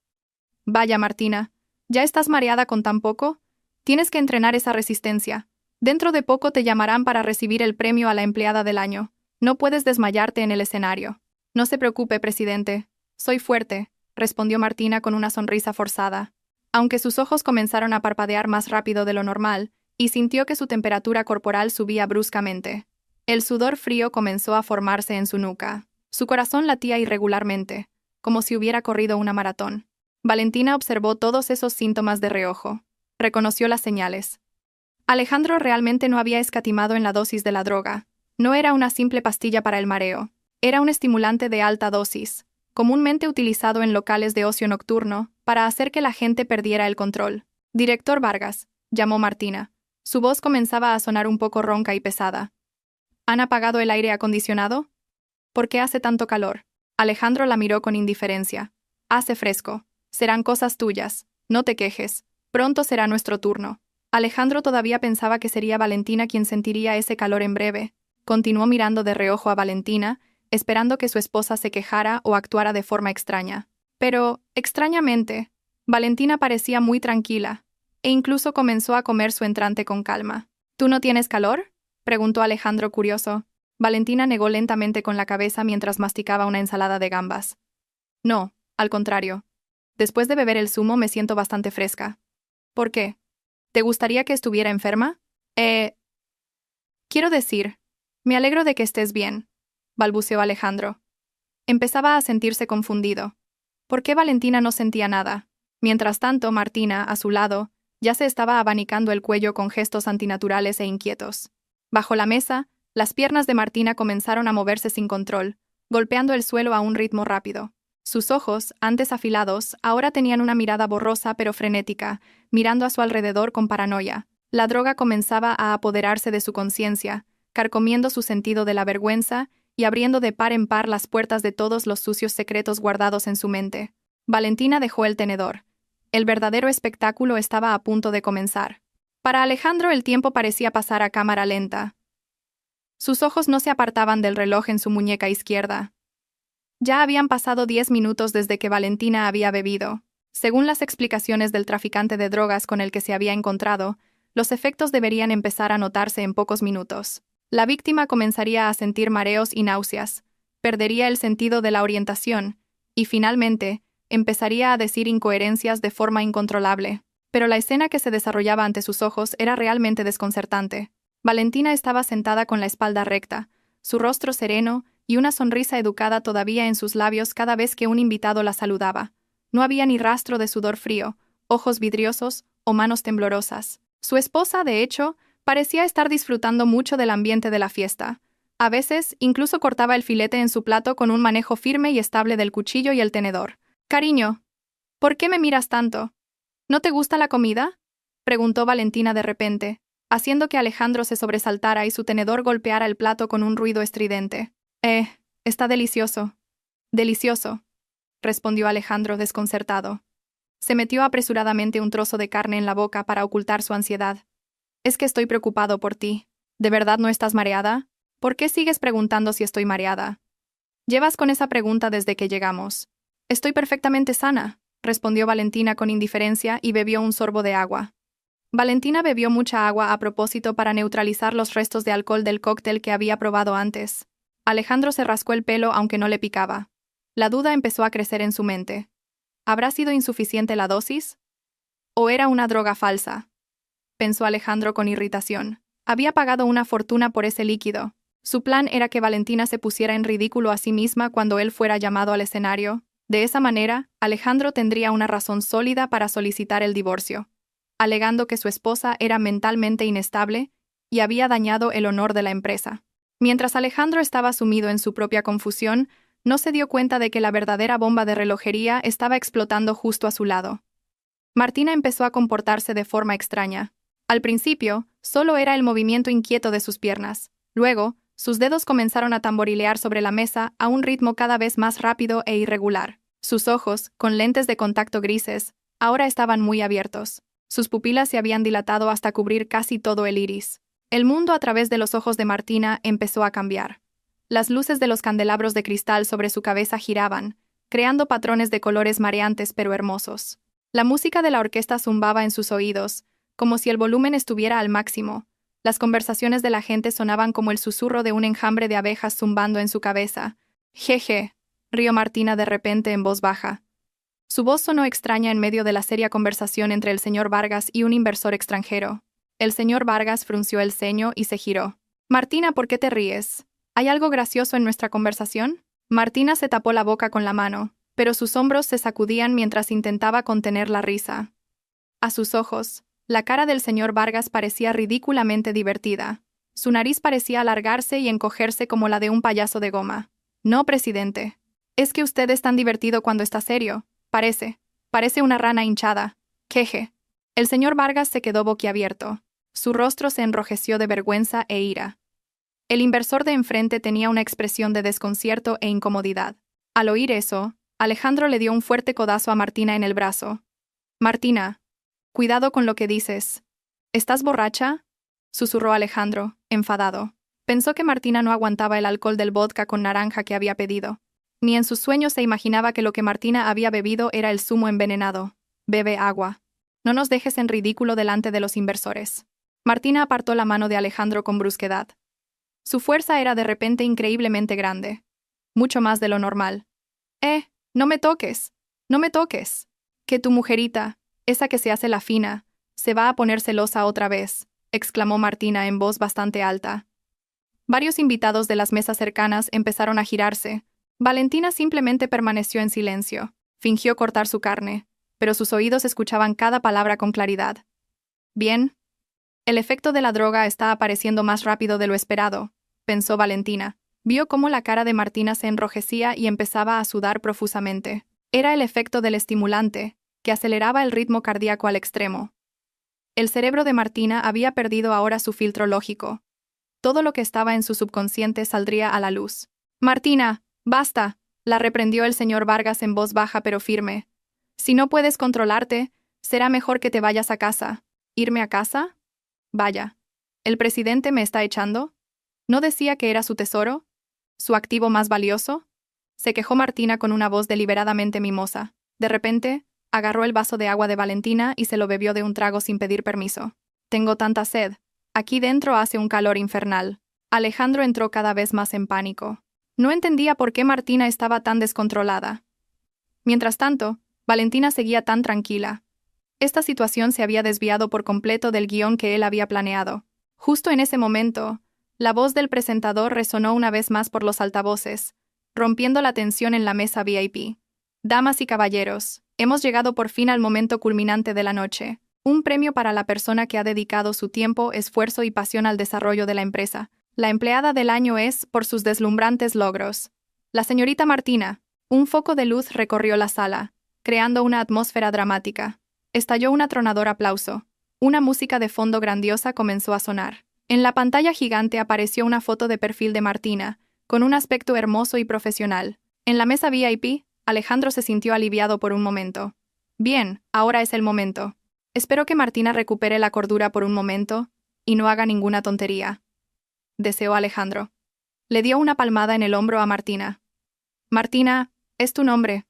«Vaya, Martina, ¿ya estás mareada con tan poco? Tienes que entrenar esa resistencia. Dentro de poco te llamarán para recibir el premio a la empleada del año. No puedes desmayarte en el escenario». «No se preocupe, presidente. Soy fuerte», respondió Martina con una sonrisa forzada. Aunque sus ojos comenzaron a parpadear más rápido de lo normal, y sintió que su temperatura corporal subía bruscamente. El sudor frío comenzó a formarse en su nuca. Su corazón latía irregularmente, como si hubiera corrido una maratón. Valentina observó todos esos síntomas de reojo. Reconoció las señales. Alejandro realmente no había escatimado en la dosis de la droga. No era una simple pastilla para el mareo. Era un estimulante de alta dosis, comúnmente utilizado en locales de ocio nocturno, para hacer que la gente perdiera el control. «Director Vargas», llamó Martina. Su voz comenzaba a sonar un poco ronca y pesada. «¿Han apagado el aire acondicionado? ¿Por qué hace tanto calor?» Alejandro la miró con indiferencia. «Hace fresco. Serán cosas tuyas. No te quejes. Pronto será nuestro turno». Alejandro todavía pensaba que sería Valentina quien sentiría ese calor en breve. Continuó mirando de reojo a Valentina, esperando que su esposa se quejara o actuara de forma extraña. Pero, extrañamente, Valentina parecía muy tranquila, e incluso comenzó a comer su entrante con calma. «¿Tú no tienes calor?», preguntó Alejandro curioso. Valentina negó lentamente con la cabeza mientras masticaba una ensalada de gambas. «No, al contrario. Después de beber el zumo me siento bastante fresca». «¿Por qué? ¿Te gustaría que estuviera enferma?» Quiero decir, me alegro de que estés bien», balbuceó Alejandro. Empezaba a sentirse confundido. ¿Por qué Valentina no sentía nada? Mientras tanto, Martina, a su lado, ya se estaba abanicando el cuello con gestos antinaturales e inquietos. Bajo la mesa, las piernas de Martina comenzaron a moverse sin control, golpeando el suelo a un ritmo rápido. Sus ojos, antes afilados, ahora tenían una mirada borrosa pero frenética, mirando a su alrededor con paranoia. La droga comenzaba a apoderarse de su conciencia, carcomiendo su sentido de la vergüenza y abriendo de par en par las puertas de todos los sucios secretos guardados en su mente. Valentina dejó el tenedor. El verdadero espectáculo estaba a punto de comenzar. Para Alejandro el tiempo parecía pasar a cámara lenta. Sus ojos no se apartaban del reloj en su muñeca izquierda. Ya habían pasado 10 minutos desde que Valentina había bebido. Según las explicaciones del traficante de drogas con el que se había encontrado, los efectos deberían empezar a notarse en pocos minutos. La víctima comenzaría a sentir mareos y náuseas, perdería el sentido de la orientación y, finalmente, empezaría a decir incoherencias de forma incontrolable. Pero la escena que se desarrollaba ante sus ojos era realmente desconcertante. Valentina estaba sentada con la espalda recta, su rostro sereno y una sonrisa educada todavía en sus labios cada vez que un invitado la saludaba. No había ni rastro de sudor frío, ojos vidriosos o manos temblorosas. Su esposa, de hecho, parecía estar disfrutando mucho del ambiente de la fiesta. A veces, incluso cortaba el filete en su plato con un manejo firme y estable del cuchillo y el tenedor. «Cariño, ¿por qué me miras tanto? ¿No te gusta la comida?», preguntó Valentina de repente, haciendo que Alejandro se sobresaltara y su tenedor golpeara el plato con un ruido estridente. Está delicioso. Delicioso», respondió Alejandro desconcertado. Se metió apresuradamente un trozo de carne en la boca para ocultar su ansiedad. Es que estoy preocupado por ti. ¿De verdad no estás mareada? ¿Por qué sigues preguntando si estoy mareada? Llevas con esa pregunta desde que llegamos. Estoy perfectamente sana, respondió Valentina con indiferencia y bebió un sorbo de agua. Valentina bebió mucha agua a propósito para neutralizar los restos de alcohol del cóctel que había probado antes. Alejandro se rascó el pelo aunque no le picaba. La duda empezó a crecer en su mente. ¿Habrá sido insuficiente la dosis? ¿O era una droga falsa? Pensó Alejandro con irritación. Había pagado una fortuna por ese líquido. Su plan era que Valentina se pusiera en ridículo a sí misma cuando él fuera llamado al escenario. De esa manera, Alejandro tendría una razón sólida para solicitar el divorcio, alegando que su esposa era mentalmente inestable y había dañado el honor de la empresa. Mientras Alejandro estaba sumido en su propia confusión, no se dio cuenta de que la verdadera bomba de relojería estaba explotando justo a su lado. Martina empezó a comportarse de forma extraña. Al principio, solo era el movimiento inquieto de sus piernas. Luego, sus dedos comenzaron a tamborilear sobre la mesa a un ritmo cada vez más rápido e irregular. Sus ojos, con lentes de contacto grises, ahora estaban muy abiertos. Sus pupilas se habían dilatado hasta cubrir casi todo el iris. El mundo a través de los ojos de Martina empezó a cambiar. Las luces de los candelabros de cristal sobre su cabeza giraban, creando patrones de colores mareantes pero hermosos. La música de la orquesta zumbaba en sus oídos, como si el volumen estuviera al máximo. Las conversaciones de la gente sonaban como el susurro de un enjambre de abejas zumbando en su cabeza. Jeje, rió Martina de repente en voz baja. Su voz sonó extraña en medio de la seria conversación entre el señor Vargas y un inversor extranjero. El señor Vargas frunció el ceño y se giró. Martina, ¿por qué te ríes? ¿Hay algo gracioso en nuestra conversación? Martina se tapó la boca con la mano, pero sus hombros se sacudían mientras intentaba contener la risa. A sus ojos, la cara del señor Vargas parecía ridículamente divertida. Su nariz parecía alargarse y encogerse como la de un payaso de goma. No, presidente. Es que usted es tan divertido cuando está serio. Parece una rana hinchada. Queje. El señor Vargas se quedó boquiabierto. Su rostro se enrojeció de vergüenza e ira. El inversor de enfrente tenía una expresión de desconcierto e incomodidad. Al oír eso, Alejandro le dio un fuerte codazo a Martina en el brazo. Martina, cuidado con lo que dices. ¿Estás borracha? Susurró Alejandro, enfadado. Pensó que Martina no aguantaba el alcohol del vodka con naranja que había pedido. Ni en sus sueños se imaginaba que lo que Martina había bebido era el zumo envenenado. Bebe agua. No nos dejes en ridículo delante de los inversores. Martina apartó la mano de Alejandro con brusquedad. Su fuerza era de repente increíblemente grande. Mucho más de lo normal. No me toques. No me toques. Que tu mujerita, esa que se hace la fina, se va a poner celosa otra vez, exclamó Martina en voz bastante alta. Varios invitados de las mesas cercanas empezaron a girarse. Valentina simplemente permaneció en silencio. Fingió cortar su carne, pero sus oídos escuchaban cada palabra con claridad. Bien. El efecto de la droga está apareciendo más rápido de lo esperado, pensó Valentina. Vio cómo la cara de Martina se enrojecía y empezaba a sudar profusamente. Era el efecto del estimulante, que aceleraba el ritmo cardíaco al extremo. El cerebro de Martina había perdido ahora su filtro lógico. Todo lo que estaba en su subconsciente saldría a la luz. «Martina, basta», la reprendió el señor Vargas en voz baja pero firme. «Si no puedes controlarte, será mejor que te vayas a casa». ¿Irme a casa? Vaya. ¿El presidente me está echando? ¿No decía que era su tesoro? ¿Su activo más valioso? Se quejó Martina con una voz deliberadamente mimosa. De repente, agarró el vaso de agua de Valentina y se lo bebió de un trago sin pedir permiso. «Tengo tanta sed. Aquí dentro hace un calor infernal». Alejandro entró cada vez más en pánico. No entendía por qué Martina estaba tan descontrolada. Mientras tanto, Valentina seguía tan tranquila. Esta situación se había desviado por completo del guión que él había planeado. Justo en ese momento, la voz del presentador resonó una vez más por los altavoces, rompiendo la tensión en la mesa VIP. «Damas y caballeros, hemos llegado por fin al momento culminante de la noche. Un premio para la persona que ha dedicado su tiempo, esfuerzo y pasión al desarrollo de la empresa. La empleada del año es, por sus deslumbrantes logros, la señorita Martina». Un foco de luz recorrió la sala, creando una atmósfera dramática. Estalló un atronador aplauso. Una música de fondo grandiosa comenzó a sonar. En la pantalla gigante apareció una foto de perfil de Martina, con un aspecto hermoso y profesional. En la mesa VIP, Alejandro se sintió aliviado por un momento. Bien, ahora es el momento. Espero que Martina recupere la cordura por un momento y no haga ninguna tontería, deseó Alejandro. Le dio una palmada en el hombro a Martina. Martina, es tu nombre.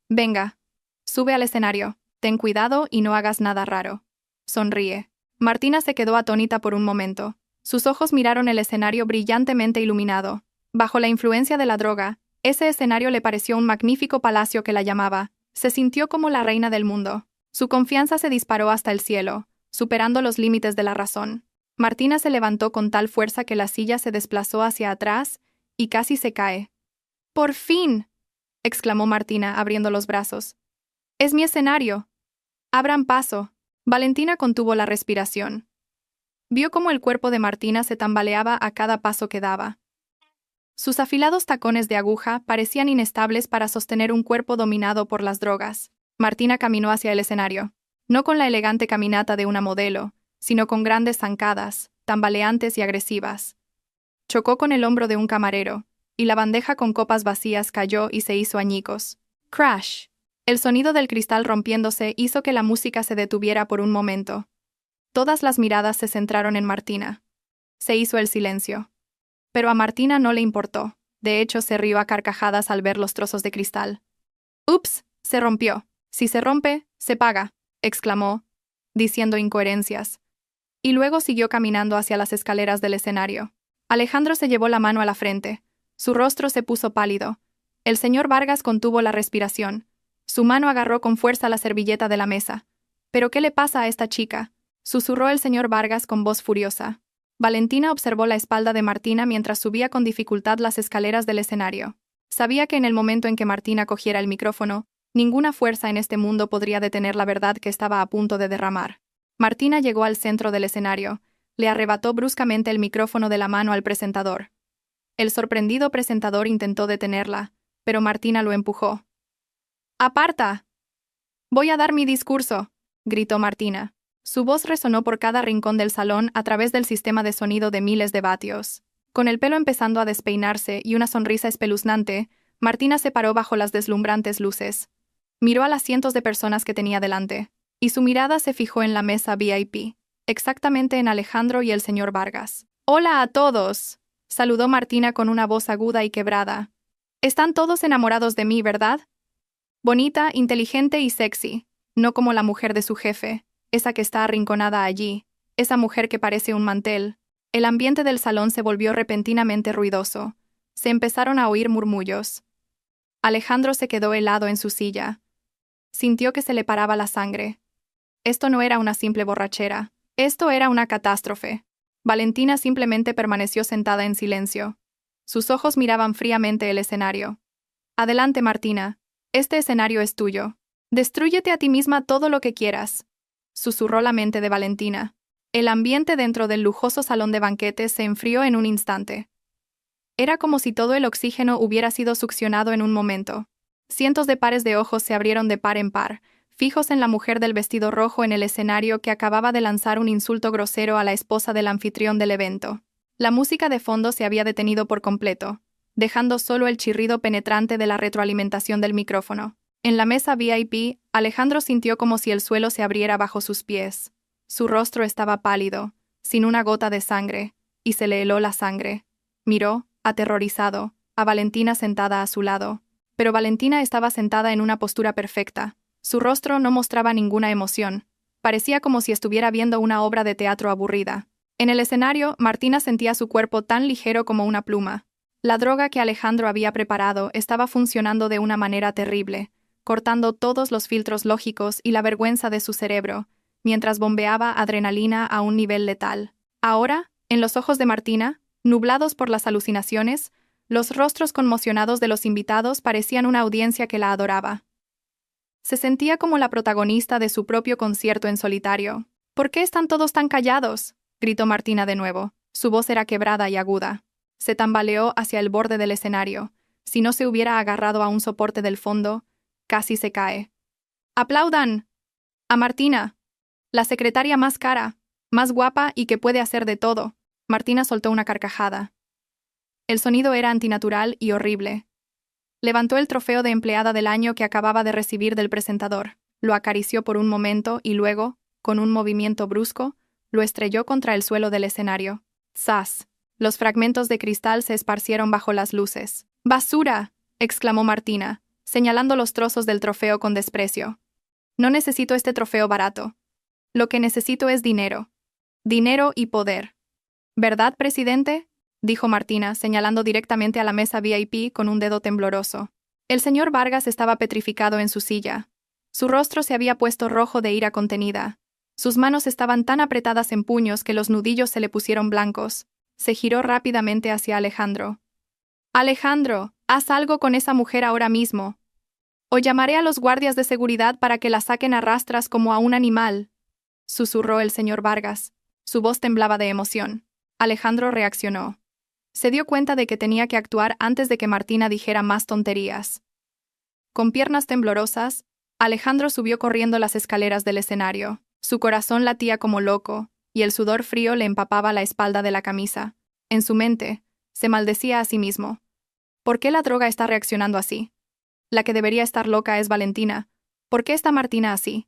Venga, sube al escenario. Ten cuidado y no hagas nada raro. Sonríe. Martina se quedó atónita por un momento. Sus ojos miraron el escenario brillantemente iluminado. Bajo la influencia de la droga, ese escenario le pareció un magnífico palacio que la llamaba. Se sintió como la reina del mundo. Su confianza se disparó hasta el cielo, superando los límites de la razón. Martina se levantó con tal fuerza que la silla se desplazó hacia atrás y casi se cae. ¡Por fin!, exclamó Martina, abriendo los brazos. ¡Es mi escenario! Abran paso. Valentina contuvo la respiración. Vio cómo el cuerpo de Martina se tambaleaba a cada paso que daba. Sus afilados tacones de aguja parecían inestables para sostener un cuerpo dominado por las drogas. Martina caminó hacia el escenario, no con la elegante caminata de una modelo, sino con grandes zancadas, tambaleantes y agresivas. Chocó con el hombro de un camarero, y la bandeja con copas vacías cayó y se hizo añicos. ¡Crash! El sonido del cristal rompiéndose hizo que la música se detuviera por un momento. Todas las miradas se centraron en Martina. Se hizo el silencio. Pero a Martina no le importó. De hecho, se rió a carcajadas al ver los trozos de cristal. «¡Ups! Se rompió. Si se rompe, se paga», exclamó, diciendo incoherencias. Y luego siguió caminando hacia las escaleras del escenario. Alejandro se llevó la mano a la frente. Su rostro se puso pálido. El señor Vargas contuvo la respiración. Su mano agarró con fuerza la servilleta de la mesa. «¿Pero qué le pasa a esta chica?», susurró el señor Vargas con voz furiosa. Valentina observó la espalda de Martina mientras subía con dificultad las escaleras del escenario. Sabía que en el momento en que Martina cogiera el micrófono, ninguna fuerza en este mundo podría detener la verdad que estaba a punto de derramar. Martina llegó al centro del escenario. Le arrebató bruscamente el micrófono de la mano al presentador. El sorprendido presentador intentó detenerla, pero Martina lo empujó. «¡Aparta! Voy a dar mi discurso», gritó Martina. Su voz resonó por cada rincón del salón a través del sistema de sonido de miles de vatios. Con el pelo empezando a despeinarse y una sonrisa espeluznante, Martina se paró bajo las deslumbrantes luces. Miró a las cientos de personas que tenía delante, y su mirada se fijó en la mesa VIP, exactamente en Alejandro y el señor Vargas. «¡Hola a todos!», saludó Martina con una voz aguda y quebrada. «Están todos enamorados de mí, ¿verdad? Bonita, inteligente y sexy, no como la mujer de su jefe, esa que está arrinconada allí, esa mujer que parece un mantel». El ambiente del salón se volvió repentinamente ruidoso. Se empezaron a oír murmullos. Alejandro se quedó helado en su silla. Sintió que se le paraba la sangre. Esto no era una simple borrachera. Esto era una catástrofe. Valentina simplemente permaneció sentada en silencio. Sus ojos miraban fríamente el escenario. «Adelante, Martina. Este escenario es tuyo. Destrúyete a ti misma todo lo que quieras», susurró la mente de Valentina. El ambiente dentro del lujoso salón de banquetes se enfrió en un instante. Era como si todo el oxígeno hubiera sido succionado en un momento. Cientos de pares de ojos se abrieron de par en par, fijos en la mujer del vestido rojo en el escenario que acababa de lanzar un insulto grosero a la esposa del anfitrión del evento. La música de fondo se había detenido por completo, dejando solo el chirrido penetrante de la retroalimentación del micrófono. En la mesa VIP, Alejandro sintió como si el suelo se abriera bajo sus pies. Su rostro estaba pálido, sin una gota de sangre, y se le heló la sangre. Miró, aterrorizado, a Valentina sentada a su lado. Pero Valentina estaba sentada en una postura perfecta. Su rostro no mostraba ninguna emoción. Parecía como si estuviera viendo una obra de teatro aburrida. En el escenario, Martina sentía su cuerpo tan ligero como una pluma. La droga que Alejandro había preparado estaba funcionando de una manera terrible, cortando todos los filtros lógicos y la vergüenza de su cerebro, mientras bombeaba adrenalina a un nivel letal. Ahora, en los ojos de Martina, nublados por las alucinaciones, los rostros conmocionados de los invitados parecían una audiencia que la adoraba. Se sentía como la protagonista de su propio concierto en solitario. «¿Por qué están todos tan callados?», gritó Martina de nuevo. Su voz era quebrada y aguda. Se tambaleó hacia el borde del escenario. Si no se hubiera agarrado a un soporte del fondo, casi se cae. «¡Aplaudan! ¡A Martina! La secretaria más cara, más guapa y que puede hacer de todo». Martina soltó una carcajada. El sonido era antinatural y horrible. Levantó el trofeo de empleada del año que acababa de recibir del presentador. lo acarició por un momento y luego, con un movimiento brusco, lo estrelló contra el suelo del escenario. ¡Zas! Los fragmentos de cristal se esparcieron bajo las luces. ¡Basura!, exclamó Martina, señalando los trozos del trofeo con desprecio. No necesito este trofeo barato. Lo que necesito es dinero. Dinero y poder. ¿Verdad, presidente?, dijo Martina, señalando directamente a la mesa VIP con un dedo tembloroso. El señor Vargas estaba petrificado en su silla. Su rostro se había puesto rojo de ira contenida. Sus manos estaban tan apretadas en puños que los nudillos se le pusieron blancos. Se giró rápidamente hacia Alejandro. «Alejandro, haz algo con esa mujer ahora mismo. O llamaré a los guardias de seguridad para que la saquen a rastras como a un animal», susurró el señor Vargas. Su voz temblaba de emoción. Alejandro reaccionó. Se dio cuenta de que tenía que actuar antes de que Martina dijera más tonterías. Con piernas temblorosas, Alejandro subió corriendo las escaleras del escenario. Su corazón latía como loco, y el sudor frío le empapaba la espalda de la camisa. En su mente, se maldecía a sí mismo. ¿Por qué la droga está reaccionando así? La que debería estar loca es Valentina. ¿Por qué está Martina así?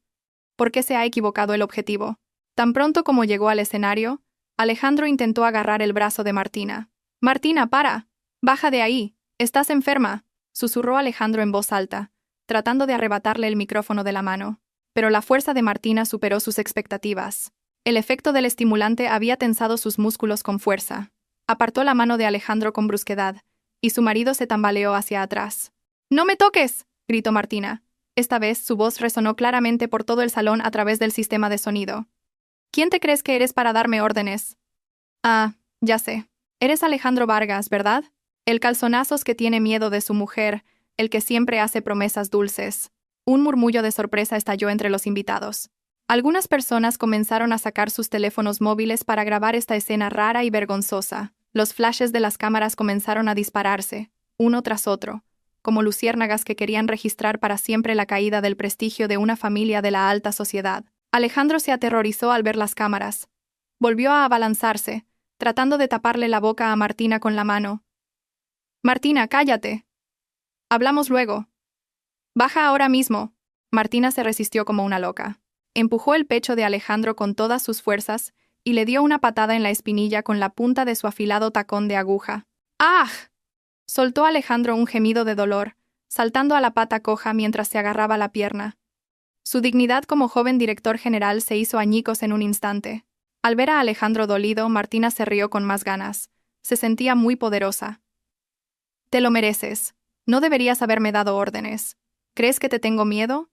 ¿Por qué se ha equivocado el objetivo? Tan pronto como llegó al escenario, Alejandro intentó agarrar el brazo de Martina. «Martina, para. Baja de ahí. Estás enferma», susurró Alejandro en voz alta, tratando de arrebatarle el micrófono de la mano. Pero la fuerza de Martina superó sus expectativas. El efecto del estimulante había tensado sus músculos con fuerza. Apartó la mano de Alejandro con brusquedad, y su marido se tambaleó hacia atrás. «¡No me toques!», gritó Martina. Esta vez su voz resonó claramente por todo el salón a través del sistema de sonido. «¿Quién te crees que eres para darme órdenes?» «Ah, ya sé. Eres Alejandro Vargas, ¿verdad? El calzonazos que tiene miedo de su mujer, el que siempre hace promesas dulces». Un murmullo de sorpresa estalló entre los invitados. Algunas personas comenzaron a sacar sus teléfonos móviles para grabar esta escena rara y vergonzosa. Los flashes de las cámaras comenzaron a dispararse, uno tras otro, como luciérnagas que querían registrar para siempre la caída del prestigio de una familia de la alta sociedad. Alejandro se aterrorizó al ver las cámaras. Volvió a abalanzarse, tratando de taparle la boca a Martina con la mano. «Martina, cállate. Hablamos luego. Baja ahora mismo». Martina se resistió como una loca. Empujó el pecho de Alejandro con todas sus fuerzas y le dio una patada en la espinilla con la punta de su afilado tacón de aguja. «¡Ah!», soltó Alejandro un gemido de dolor, saltando a la pata coja mientras se agarraba la pierna. Su dignidad como joven director general se hizo añicos en un instante. Al ver a Alejandro dolido, Martina se rió con más ganas. Se sentía muy poderosa. «Te lo mereces. No deberías haberme dado órdenes. ¿Crees que te tengo miedo?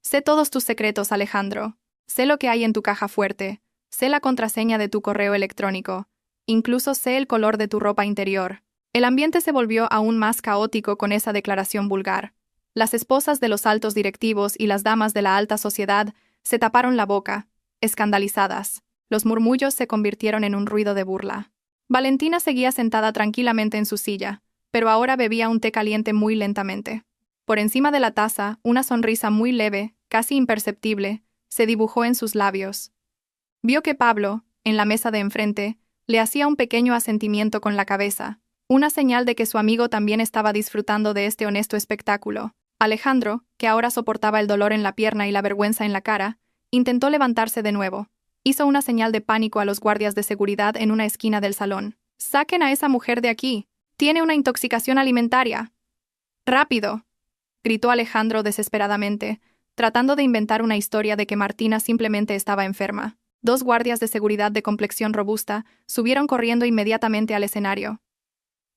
Sé todos tus secretos, Alejandro. Sé lo que hay en tu caja fuerte. Sé la contraseña de tu correo electrónico. Incluso sé el color de tu ropa interior». El ambiente se volvió aún más caótico con esa declaración vulgar. Las esposas de los altos directivos y las damas de la alta sociedad se taparon la boca, escandalizadas. Los murmullos se convirtieron en un ruido de burla. Valentina seguía sentada tranquilamente en su silla, pero ahora bebía un té caliente muy lentamente. Por encima de la taza, una sonrisa muy leve, casi imperceptible, se dibujó en sus labios. Vio que Pablo, en la mesa de enfrente, le hacía un pequeño asentimiento con la cabeza, una señal de que su amigo también estaba disfrutando de este honesto espectáculo. Alejandro, que ahora soportaba el dolor en la pierna y la vergüenza en la cara, intentó levantarse de nuevo. Hizo una señal de pánico a los guardias de seguridad en una esquina del salón. «¡Saquen a esa mujer de aquí! Tiene una intoxicación alimentaria». «¡Rápido!», gritó Alejandro desesperadamente, tratando de inventar una historia de que Martina simplemente estaba enferma. Dos guardias de seguridad de complexión robusta subieron corriendo inmediatamente al escenario.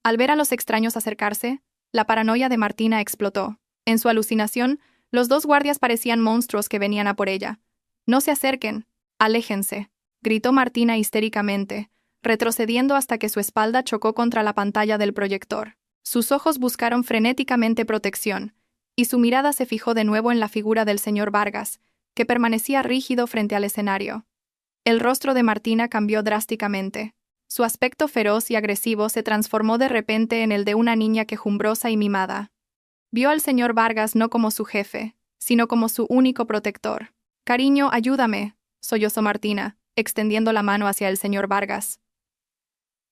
Al ver a los extraños acercarse, la paranoia de Martina explotó. En su alucinación, los dos guardias parecían monstruos que venían a por ella. «No se acerquen. Aléjense», gritó Martina histéricamente, retrocediendo hasta que su espalda chocó contra la pantalla del proyector. Sus ojos buscaron frenéticamente protección, y su mirada se fijó de nuevo en la figura del señor Vargas, que permanecía rígido frente al escenario. El rostro de Martina cambió drásticamente. Su aspecto feroz y agresivo se transformó de repente en el de una niña quejumbrosa y mimada. Vio al señor Vargas no como su jefe, sino como su único protector. «Cariño, ayúdame», sollozó Martina, extendiendo la mano hacia el señor Vargas.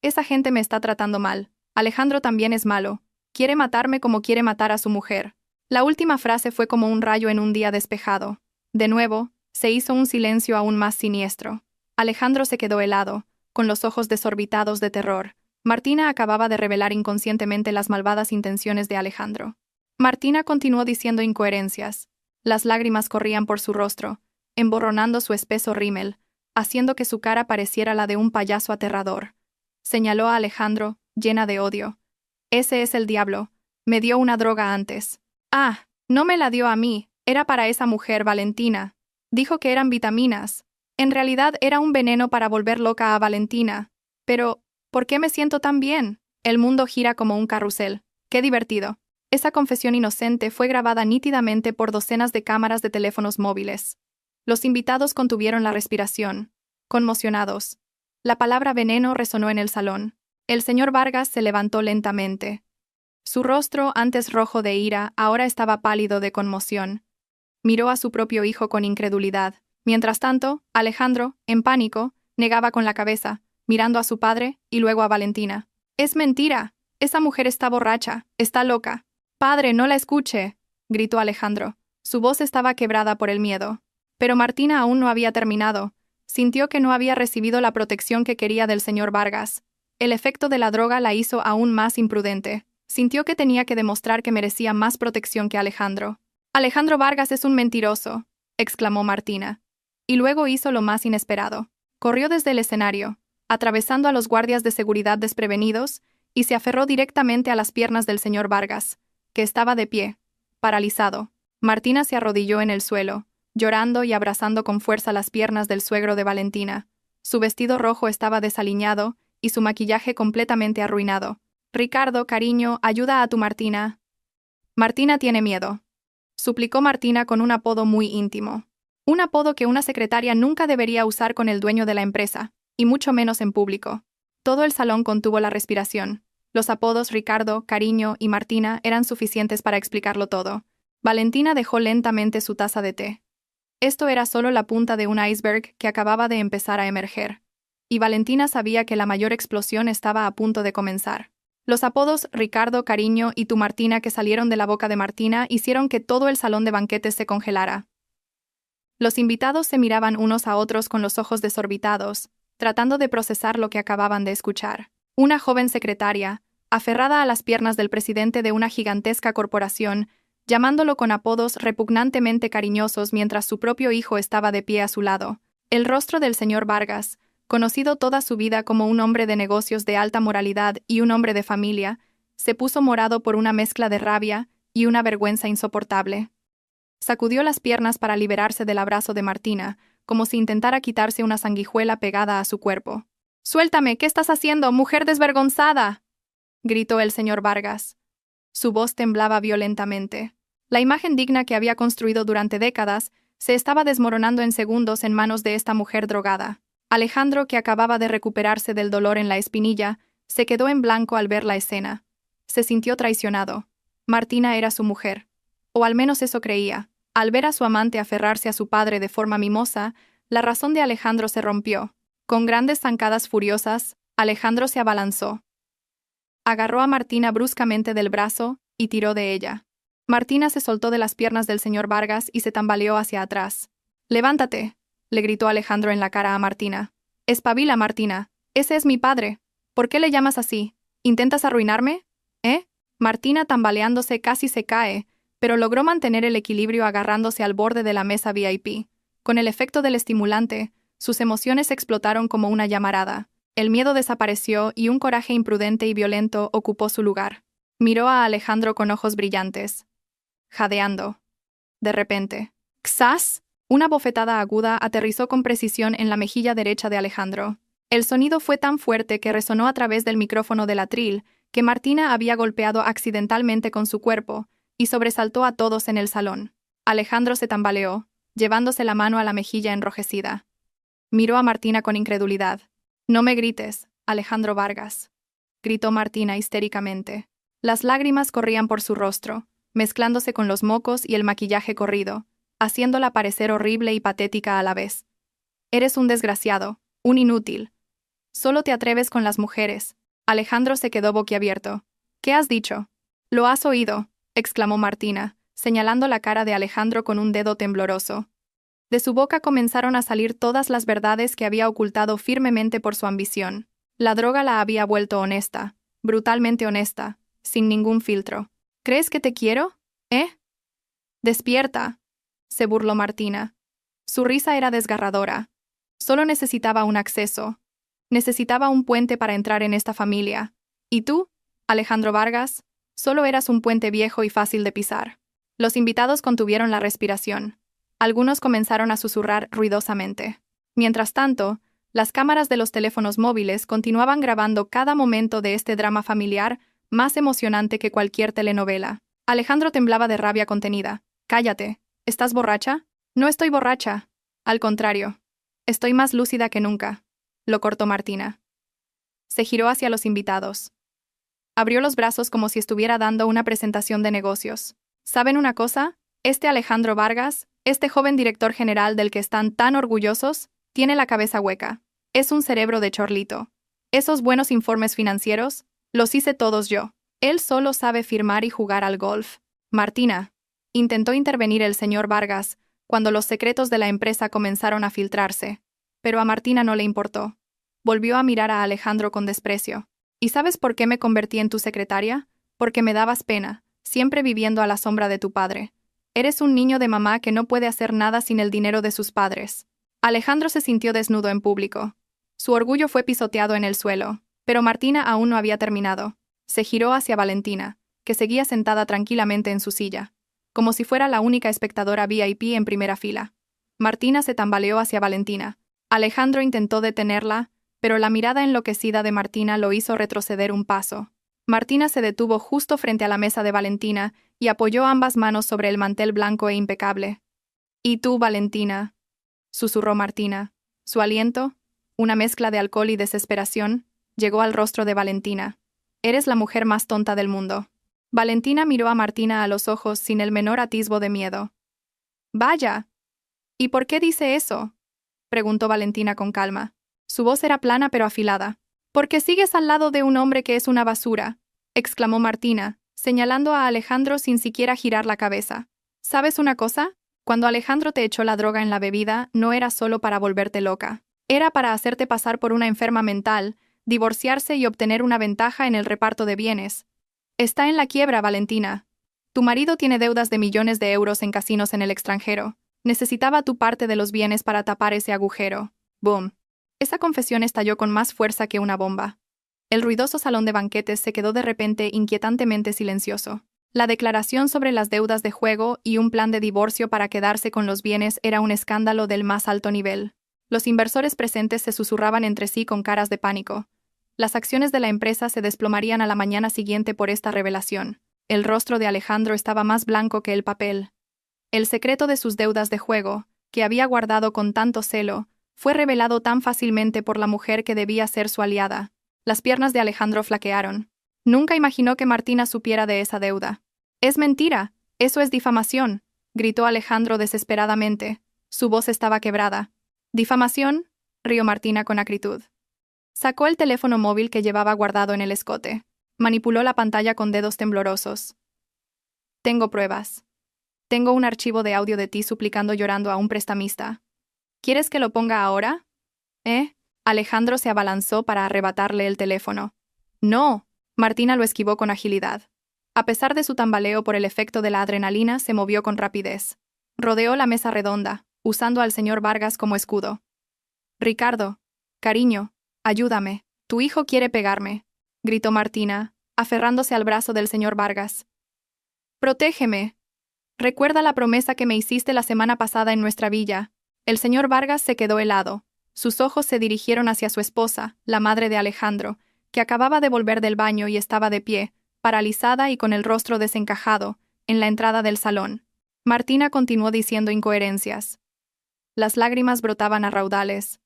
«Esa gente me está tratando mal. Alejandro también es malo. Quiere matarme como quiere matar a su mujer. La última frase fue como un rayo en un día despejado. De nuevo, se hizo un silencio aún más siniestro. Alejandro se quedó helado, con los ojos desorbitados de terror. Martina acababa de revelar inconscientemente las malvadas intenciones de Alejandro. Martina continuó diciendo incoherencias. Las lágrimas corrían por su rostro, emborronando su espeso rímel, haciendo que su cara pareciera la de un payaso aterrador. Señaló a Alejandro, llena de odio. Ese es el diablo. Me dio una droga antes. Ah, no me la dio a mí, era para esa mujer, Valentina. Dijo que eran vitaminas. En realidad era un veneno para volver loca a Valentina. Pero, ¿por qué me siento tan bien? El mundo gira como un carrusel. ¡Qué divertido! Esa confesión inocente fue grabada nítidamente por docenas de cámaras de teléfonos móviles. Los invitados contuvieron la respiración, conmocionados. La palabra veneno resonó en el salón. El señor Vargas se levantó lentamente. Su rostro, antes rojo de ira, ahora estaba pálido de conmoción. Miró a su propio hijo con incredulidad. Mientras tanto, Alejandro, en pánico, negaba con la cabeza, mirando a su padre y luego a Valentina. «Es mentira. Esa mujer está borracha. Está loca». «Padre, no la escuche», gritó Alejandro. Su voz estaba quebrada por el miedo. Pero Martina aún no había terminado. Sintió que no había recibido la protección que quería del señor Vargas. El efecto de la droga la hizo aún más imprudente. Sintió que tenía que demostrar que merecía más protección que Alejandro. «Alejandro Vargas es un mentiroso», exclamó Martina. Y luego hizo lo más inesperado. Corrió desde el escenario, atravesando a los guardias de seguridad desprevenidos, y se aferró directamente a las piernas del señor Vargas, que estaba de pie, paralizado. Martina se arrodilló en el suelo, llorando y abrazando con fuerza las piernas del suegro de Valentina. Su vestido rojo estaba desaliñado y su maquillaje completamente arruinado. «Ricardo, cariño, ayuda a tu Martina». «Martina tiene miedo», suplicó Martina con un apodo muy íntimo. Un apodo que una secretaria nunca debería usar con el dueño de la empresa, y mucho menos en público. Todo el salón contuvo la respiración. Los apodos Ricardo, Cariño y Martina eran suficientes para explicarlo todo. Valentina dejó lentamente su taza de té. Esto era solo la punta de un iceberg que acababa de empezar a emerger. Y Valentina sabía que la mayor explosión estaba a punto de comenzar. Los apodos Ricardo, Cariño y tu Martina que salieron de la boca de Martina hicieron que todo el salón de banquetes se congelara. Los invitados se miraban unos a otros con los ojos desorbitados, tratando de procesar lo que acababan de escuchar. Una joven secretaria, aferrada a las piernas del presidente de una gigantesca corporación, llamándolo con apodos repugnantemente cariñosos mientras su propio hijo estaba de pie a su lado. El rostro del señor Vargas, conocido toda su vida como un hombre de negocios de alta moralidad y un hombre de familia, se puso morado por una mezcla de rabia y una vergüenza insoportable. Sacudió las piernas para liberarse del abrazo de Martina, como si intentara quitarse una sanguijuela pegada a su cuerpo. «Suéltame, ¿qué estás haciendo, mujer desvergonzada?», gritó el señor Vargas. Su voz temblaba violentamente. La imagen digna que había construido durante décadas se estaba desmoronando en segundos en manos de esta mujer drogada. Alejandro, que acababa de recuperarse del dolor en la espinilla, se quedó en blanco al ver la escena. Se sintió traicionado. Martina era su mujer. O al menos eso creía. Al ver a su amante aferrarse a su padre de forma mimosa, la razón de Alejandro se rompió. Con grandes zancadas furiosas, Alejandro se abalanzó. Agarró a Martina bruscamente del brazo y tiró de ella. Martina se soltó de las piernas del señor Vargas y se tambaleó hacia atrás. «Levántate», le gritó Alejandro en la cara a Martina. «Espabila, Martina. Ese es mi padre. ¿Por qué le llamas así? ¿Intentas arruinarme? ¿Eh?» Martina, tambaleándose, casi se cae, pero logró mantener el equilibrio agarrándose al borde de la mesa VIP. Con el efecto del estimulante, sus emociones explotaron como una llamarada. El miedo desapareció y un coraje imprudente y violento ocupó su lugar. Miró a Alejandro con ojos brillantes, jadeando. De repente, ¡xas! Una bofetada aguda aterrizó con precisión en la mejilla derecha de Alejandro. El sonido fue tan fuerte que resonó a través del micrófono del atril que Martina había golpeado accidentalmente con su cuerpo y sobresaltó a todos en el salón. Alejandro se tambaleó, llevándose la mano a la mejilla enrojecida. Miró a Martina con incredulidad. «No me grites, Alejandro Vargas», gritó Martina histéricamente. Las lágrimas corrían por su rostro, mezclándose con los mocos y el maquillaje corrido, haciéndola parecer horrible y patética a la vez. «Eres un desgraciado, un inútil. Solo te atreves con las mujeres». Alejandro se quedó boquiabierto. «¿Qué has dicho?» «Lo has oído», exclamó Martina, señalando la cara de Alejandro con un dedo tembloroso. De su boca comenzaron a salir todas las verdades que había ocultado firmemente por su ambición. La droga la había vuelto honesta, brutalmente honesta, sin ningún filtro. ¿Crees que te quiero? Despierta, se burló Martina. Su risa era desgarradora. Solo necesitaba un acceso. Necesitaba un puente para entrar en esta familia. ¿Y tú, Alejandro Vargas? Solo eras un puente viejo y fácil de pisar. Los invitados contuvieron la respiración. Algunos comenzaron a susurrar ruidosamente. Mientras tanto, las cámaras de los teléfonos móviles continuaban grabando cada momento de este drama familiar más emocionante que cualquier telenovela. Alejandro temblaba de rabia contenida. «Cállate. ¿Estás borracha?» «No estoy borracha. Al contrario. Estoy más lúcida que nunca», lo cortó Martina. Se giró hacia los invitados. Abrió los brazos como si estuviera dando una presentación de negocios. ¿Saben una cosa? Este Alejandro Vargas, este joven director general del que están tan orgullosos, tiene la cabeza hueca. Es un cerebro de chorlito. Esos buenos informes financieros, los hice todos yo. Él solo sabe firmar y jugar al golf. Martina. Intentó intervenir el señor Vargas cuando los secretos de la empresa comenzaron a filtrarse. Pero a Martina no le importó. Volvió a mirar a Alejandro con desprecio. ¿Y sabes por qué me convertí en tu secretaria? Porque me dabas pena, siempre viviendo a la sombra de tu padre. Eres un niño de mamá que no puede hacer nada sin el dinero de sus padres. Alejandro se sintió desnudo en público. Su orgullo fue pisoteado en el suelo, pero Martina aún no había terminado. Se giró hacia Valentina, que seguía sentada tranquilamente en su silla, como si fuera la única espectadora VIP en primera fila. Martina se tambaleó hacia Valentina. Alejandro intentó detenerla, pero la mirada enloquecida de Martina lo hizo retroceder un paso. Martina se detuvo justo frente a la mesa de Valentina y apoyó ambas manos sobre el mantel blanco e impecable. «¿Y tú, Valentina?», susurró Martina. Su aliento, una mezcla de alcohol y desesperación, llegó al rostro de Valentina. «Eres la mujer más tonta del mundo». Valentina miró a Martina a los ojos sin el menor atisbo de miedo. «Vaya. ¿Y por qué dice eso?», preguntó Valentina con calma. Su voz era plana pero afilada. «Porque sigues al lado de un hombre que es una basura», exclamó Martina, señalando a Alejandro sin siquiera girar la cabeza. «¿Sabes una cosa? Cuando Alejandro te echó la droga en la bebida, no era solo para volverte loca. Era para hacerte pasar por una enferma mental, divorciarse y obtener una ventaja en el reparto de bienes. Está en la quiebra, Valentina. Tu marido tiene deudas de millones de euros en casinos en el extranjero. Necesitaba tu parte de los bienes para tapar ese agujero». Boom. Esa confesión estalló con más fuerza que una bomba. El ruidoso salón de banquetes se quedó de repente inquietantemente silencioso. La declaración sobre las deudas de juego y un plan de divorcio para quedarse con los bienes era un escándalo del más alto nivel. Los inversores presentes se susurraban entre sí con caras de pánico. Las acciones de la empresa se desplomarían a la mañana siguiente por esta revelación. El rostro de Alejandro estaba más blanco que el papel. El secreto de sus deudas de juego, que había guardado con tanto celo, fue revelado tan fácilmente por la mujer que debía ser su aliada. Las piernas de Alejandro flaquearon. Nunca imaginó que Martina supiera de esa deuda. «Es mentira, eso es difamación», gritó Alejandro desesperadamente. Su voz estaba quebrada. «¿Difamación?», rió Martina con acritud. Sacó el teléfono móvil que llevaba guardado en el escote. Manipuló la pantalla con dedos temblorosos. «Tengo pruebas. Tengo un archivo de audio de ti suplicando llorando a un prestamista. ¿Quieres que lo ponga ahora?» Alejandro se abalanzó para arrebatarle el teléfono. «No». Martina lo esquivó con agilidad. A pesar de su tambaleo por el efecto de la adrenalina, se movió con rapidez. Rodeó la mesa redonda, usando al señor Vargas como escudo. «Ricardo, cariño, ayúdame. Tu hijo quiere pegarme», gritó Martina, aferrándose al brazo del señor Vargas. «Protégeme. Recuerda la promesa que me hiciste la semana pasada en nuestra villa». El señor Vargas se quedó helado. Sus ojos se dirigieron hacia su esposa, la madre de Alejandro, que acababa de volver del baño y estaba de pie, paralizada y con el rostro desencajado, en la entrada del salón. Martina continuó diciendo incoherencias. Las lágrimas brotaban a raudales.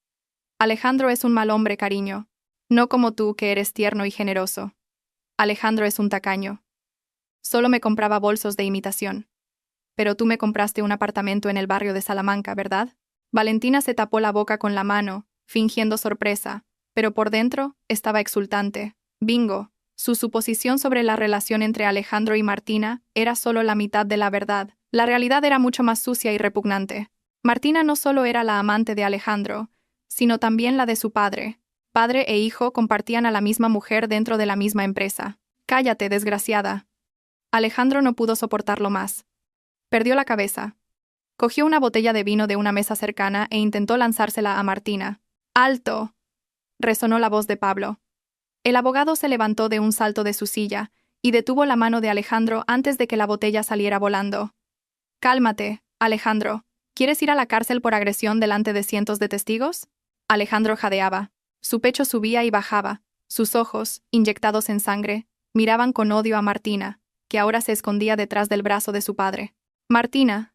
«Alejandro es un mal hombre, cariño. No como tú, que eres tierno y generoso. Alejandro es un tacaño. Solo me compraba bolsos de imitación. Pero tú me compraste un apartamento en el barrio de Salamanca, ¿verdad?» Valentina se tapó la boca con la mano, fingiendo sorpresa, pero por dentro estaba exultante. «Bingo, Su suposición sobre la relación entre Alejandro y Martina era solo la mitad de la verdad. La realidad era mucho más sucia y repugnante. Martina no solo era la amante de Alejandro, sino también la de su padre. Padre e hijo compartían a la misma mujer dentro de la misma empresa. «Cállate, desgraciada». Alejandro no pudo soportarlo más. Perdió la cabeza. Cogió una botella de vino de una mesa cercana e intentó lanzársela a Martina. «¡Alto!», resonó la voz de Pablo. El abogado se levantó de un salto de su silla y detuvo la mano de Alejandro antes de que la botella saliera volando. «Cálmate, Alejandro. ¿Quieres ir a la cárcel por agresión delante de cientos de testigos?» Alejandro jadeaba. Su pecho subía y bajaba. Sus ojos, inyectados en sangre, miraban con odio a Martina, que ahora se escondía detrás del brazo de su padre. Martina,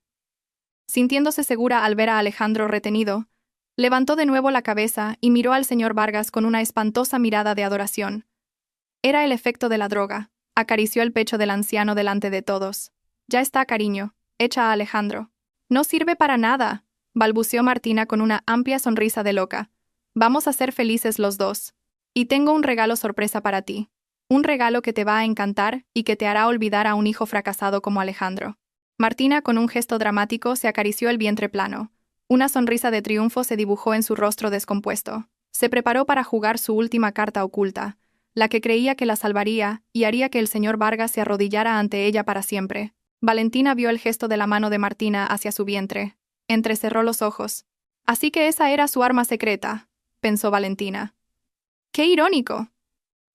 sintiéndose segura al ver a Alejandro retenido, levantó de nuevo la cabeza y miró al señor Vargas con una espantosa mirada de adoración. Era el efecto de la droga. Acarició el pecho del anciano delante de todos. «Ya está, cariño. Echa a Alejandro». «No sirve para nada», balbuceó Martina con una amplia sonrisa de loca. «Vamos a ser felices los dos. Y tengo un regalo sorpresa para ti. Un regalo que te va a encantar y que te hará olvidar a un hijo fracasado como Alejandro». Martina, con un gesto dramático, se acarició el vientre plano. Una sonrisa de triunfo se dibujó en su rostro descompuesto. Se preparó para jugar su última carta oculta, la que creía que la salvaría y haría que el señor Vargas se arrodillara ante ella para siempre. Valentina vio el gesto de la mano de Martina hacia su vientre. Entrecerró los ojos. «Así que esa era su arma secreta», pensó Valentina. «¡Qué irónico!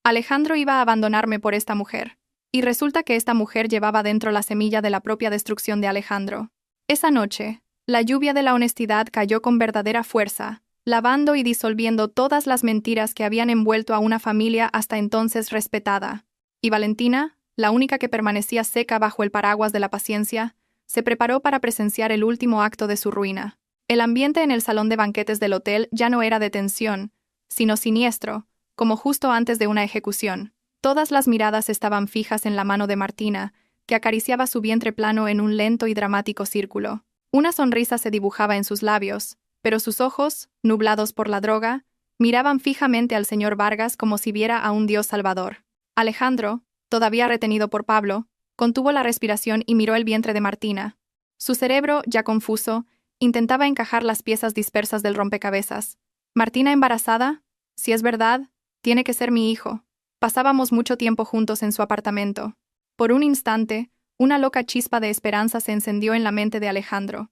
Alejandro iba a abandonarme por esta mujer. Y resulta que esta mujer llevaba dentro la semilla de la propia destrucción de Alejandro». Esa noche, la lluvia de la honestidad cayó con verdadera fuerza, lavando y disolviendo todas las mentiras que habían envuelto a una familia hasta entonces respetada. Y Valentina, la única que permanecía seca bajo el paraguas de la paciencia, se preparó para presenciar el último acto de su ruina. El ambiente en el salón de banquetes del hotel ya no era de tensión, sino siniestro, como justo antes de una ejecución. Todas las miradas estaban fijas en la mano de Martina, que acariciaba su vientre plano en un lento y dramático círculo. Una sonrisa se dibujaba en sus labios, pero sus ojos, nublados por la droga, miraban fijamente al señor Vargas como si viera a un dios salvador. Alejandro, todavía retenido por Pablo, contuvo la respiración y miró el vientre de Martina. Su cerebro, ya confuso, intentaba encajar las piezas dispersas del rompecabezas. «¿Martina embarazada? Si es verdad, tiene que ser mi hijo». Pasábamos mucho tiempo juntos en su apartamento. Por un instante, una loca chispa de esperanza se encendió en la mente de Alejandro.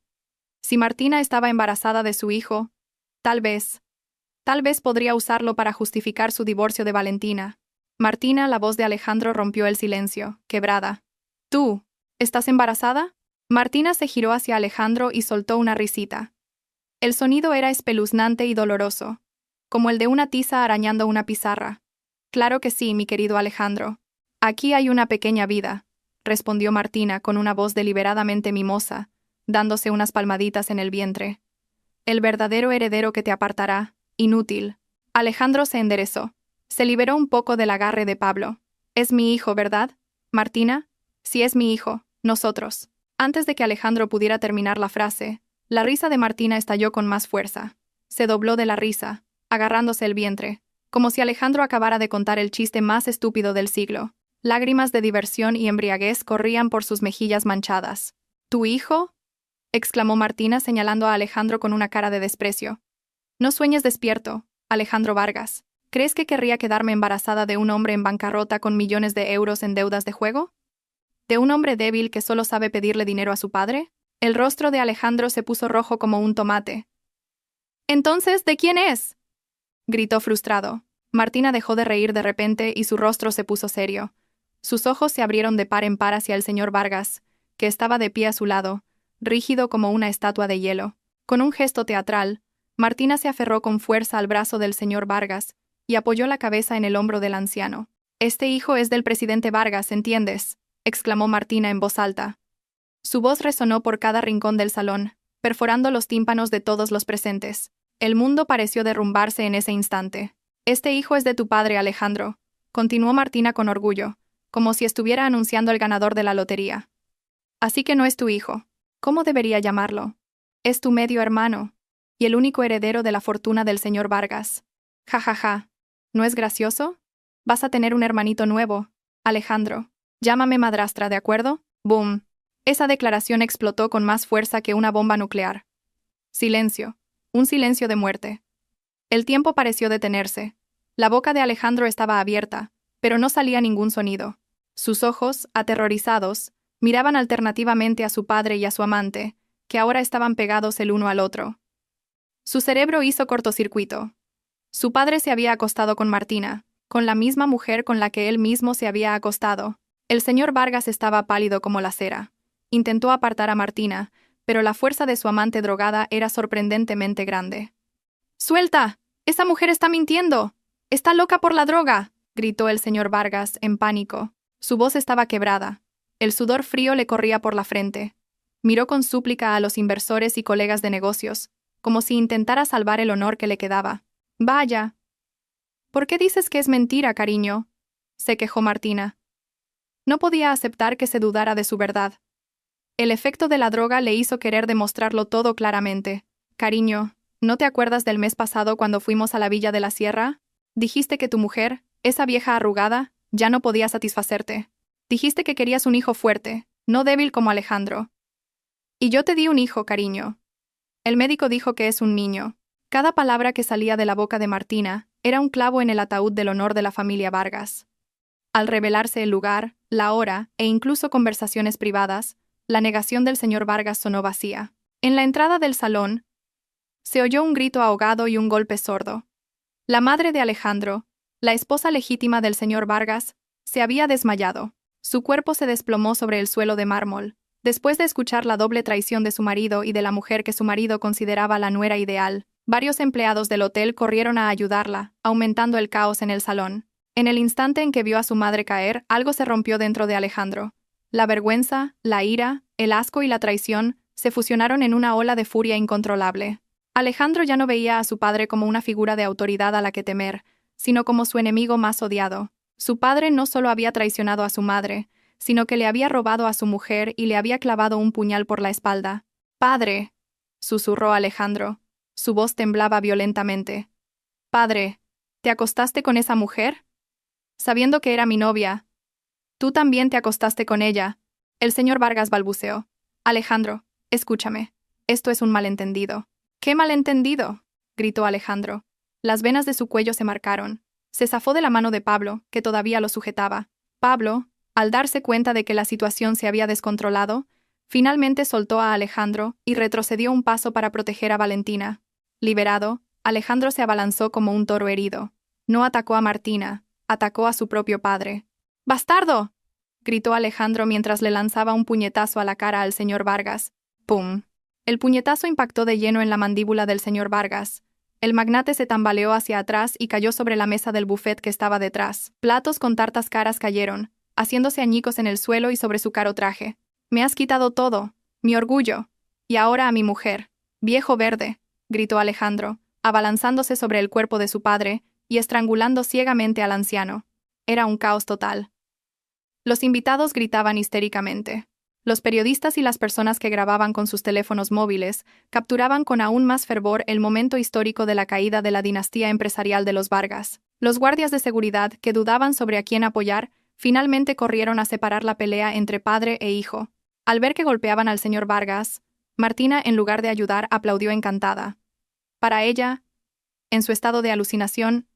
Si Martina estaba embarazada de su hijo, tal vez podría usarlo para justificar su divorcio de Valentina. Martina, la voz de Alejandro rompió el silencio, quebrada. «¿Tú? ¿Estás embarazada?» Martina se giró hacia Alejandro y soltó una risita. El sonido era espeluznante y doloroso, como el de una tiza arañando una pizarra. «Claro que sí, mi querido Alejandro. Aquí hay una pequeña vida», respondió Martina con una voz deliberadamente mimosa, dándose unas palmaditas en el vientre. «El verdadero heredero que te apartará, inútil». Alejandro se enderezó. Se liberó un poco del agarre de Pablo. «Es mi hijo, ¿verdad, Martina?» «Sí, es mi hijo, nosotros». Antes de que Alejandro pudiera terminar la frase, la risa de Martina estalló con más fuerza. Se dobló de la risa, agarrándose el vientre, como si Alejandro acabara de contar el chiste más estúpido del siglo. Lágrimas de diversión y embriaguez corrían por sus mejillas manchadas. «¿Tu hijo?», exclamó Martina señalando a Alejandro con una cara de desprecio. «No sueñes despierto, Alejandro Vargas. ¿Crees que querría quedarme embarazada de un hombre en bancarrota con millones de euros en deudas de juego? ¿De un hombre débil que solo sabe pedirle dinero a su padre?» El rostro de Alejandro se puso rojo como un tomate. «¿Entonces, de quién es?», gritó frustrado. Martina dejó de reír de repente y su rostro se puso serio. Sus ojos se abrieron de par en par hacia el señor Vargas, que estaba de pie a su lado, rígido como una estatua de hielo. Con un gesto teatral, Martina se aferró con fuerza al brazo del señor Vargas y apoyó la cabeza en el hombro del anciano. «Este hijo es del presidente Vargas, ¿entiendes?», exclamó Martina en voz alta. Su voz resonó por cada rincón del salón, perforando los tímpanos de todos los presentes. El mundo pareció derrumbarse en ese instante. «Este hijo es de tu padre, Alejandro», continuó Martina con orgullo, como si estuviera anunciando el ganador de la lotería. «Así que no es tu hijo. ¿Cómo debería llamarlo? Es tu medio hermano, y el único heredero de la fortuna del señor Vargas. Ja, ja, ja. ¿No es gracioso?». Vas a tener un hermanito nuevo, Alejandro. Llámame madrastra, ¿de acuerdo? Boom. Esa declaración explotó con más fuerza que una bomba nuclear. Silencio. Un silencio de muerte. El tiempo pareció detenerse. La boca de Alejandro estaba abierta, pero no salía ningún sonido. Sus ojos, aterrorizados, miraban alternativamente a su padre y a su amante, que ahora estaban pegados el uno al otro. Su cerebro hizo cortocircuito. Su padre se había acostado con Martina, con la misma mujer con la que él mismo se había acostado. El señor Vargas estaba pálido como la cera. Intentó apartar a Martina, pero la fuerza de su amante drogada era sorprendentemente grande. ¡Suelta! ¡Esa mujer está mintiendo! ¡Está loca por la droga!, gritó el señor Vargas, en pánico. Su voz estaba quebrada. El sudor frío le corría por la frente. Miró con súplica a los inversores y colegas de negocios, como si intentara salvar el honor que le quedaba. «Vaya». «¿Por qué dices que es mentira, cariño?», se quejó Martina. No podía aceptar que se dudara de su verdad. El efecto de la droga le hizo querer demostrarlo todo claramente. «Cariño, ¿no te acuerdas del mes pasado cuando fuimos a la Villa de la Sierra? Dijiste que tu mujer, esa vieja arrugada, ya no podía satisfacerte. Dijiste que querías un hijo fuerte, no débil como Alejandro. Y yo te di un hijo, cariño. El médico dijo que es un niño». Cada palabra que salía de la boca de Martina era un clavo en el ataúd del honor de la familia Vargas. Al revelarse el lugar, la hora e incluso conversaciones privadas, la negación del señor Vargas sonó vacía. En la entrada del salón, se oyó un grito ahogado y un golpe sordo. La madre de Alejandro, la esposa legítima del señor Vargas, se había desmayado. Su cuerpo se desplomó sobre el suelo de mármol, después de escuchar la doble traición de su marido y de la mujer que su marido consideraba la nuera ideal. Varios empleados del hotel corrieron a ayudarla, aumentando el caos en el salón. En el instante en que vio a su madre caer, algo se rompió dentro de Alejandro. La vergüenza, la ira, el asco y la traición se fusionaron en una ola de furia incontrolable. Alejandro ya no veía a su padre como una figura de autoridad a la que temer, sino como su enemigo más odiado. Su padre no solo había traicionado a su madre, sino que le había robado a su mujer y le había clavado un puñal por la espalda. «Padre», susurró Alejandro. Su voz temblaba violentamente. «Padre, ¿te acostaste con esa mujer? Sabiendo que era mi novia. Tú también te acostaste con ella». El señor Vargas balbuceó. «Alejandro, escúchame. Esto es un malentendido». «¿Qué malentendido?», gritó Alejandro. Las venas de su cuello se marcaron. Se zafó de la mano de Pablo, que todavía lo sujetaba. Pablo, al darse cuenta de que la situación se había descontrolado, finalmente soltó a Alejandro y retrocedió un paso para proteger a Valentina. Liberado, Alejandro se abalanzó como un toro herido. No atacó a Martina, atacó a su propio padre. «¡Bastardo!», gritó Alejandro mientras le lanzaba un puñetazo a la cara al señor Vargas. ¡Pum! El puñetazo impactó de lleno en la mandíbula del señor Vargas. El magnate se tambaleó hacia atrás y cayó sobre la mesa del buffet que estaba detrás. Platos con tartas caras cayeron, haciéndose añicos en el suelo y sobre su caro traje. «Me has quitado todo, mi orgullo. Y ahora a mi mujer. Viejo verde», gritó Alejandro, abalanzándose sobre el cuerpo de su padre y estrangulando ciegamente al anciano. Era un caos total. Los invitados gritaban histéricamente. Los periodistas y las personas que grababan con sus teléfonos móviles capturaban con aún más fervor el momento histórico de la caída de la dinastía empresarial de los Vargas. Los guardias de seguridad, que dudaban sobre a quién apoyar, finalmente corrieron a separar la pelea entre padre e hijo. Al ver que golpeaban al señor Vargas, Martina, en lugar de ayudar, aplaudió encantada. Para ella, en su estado de alucinación,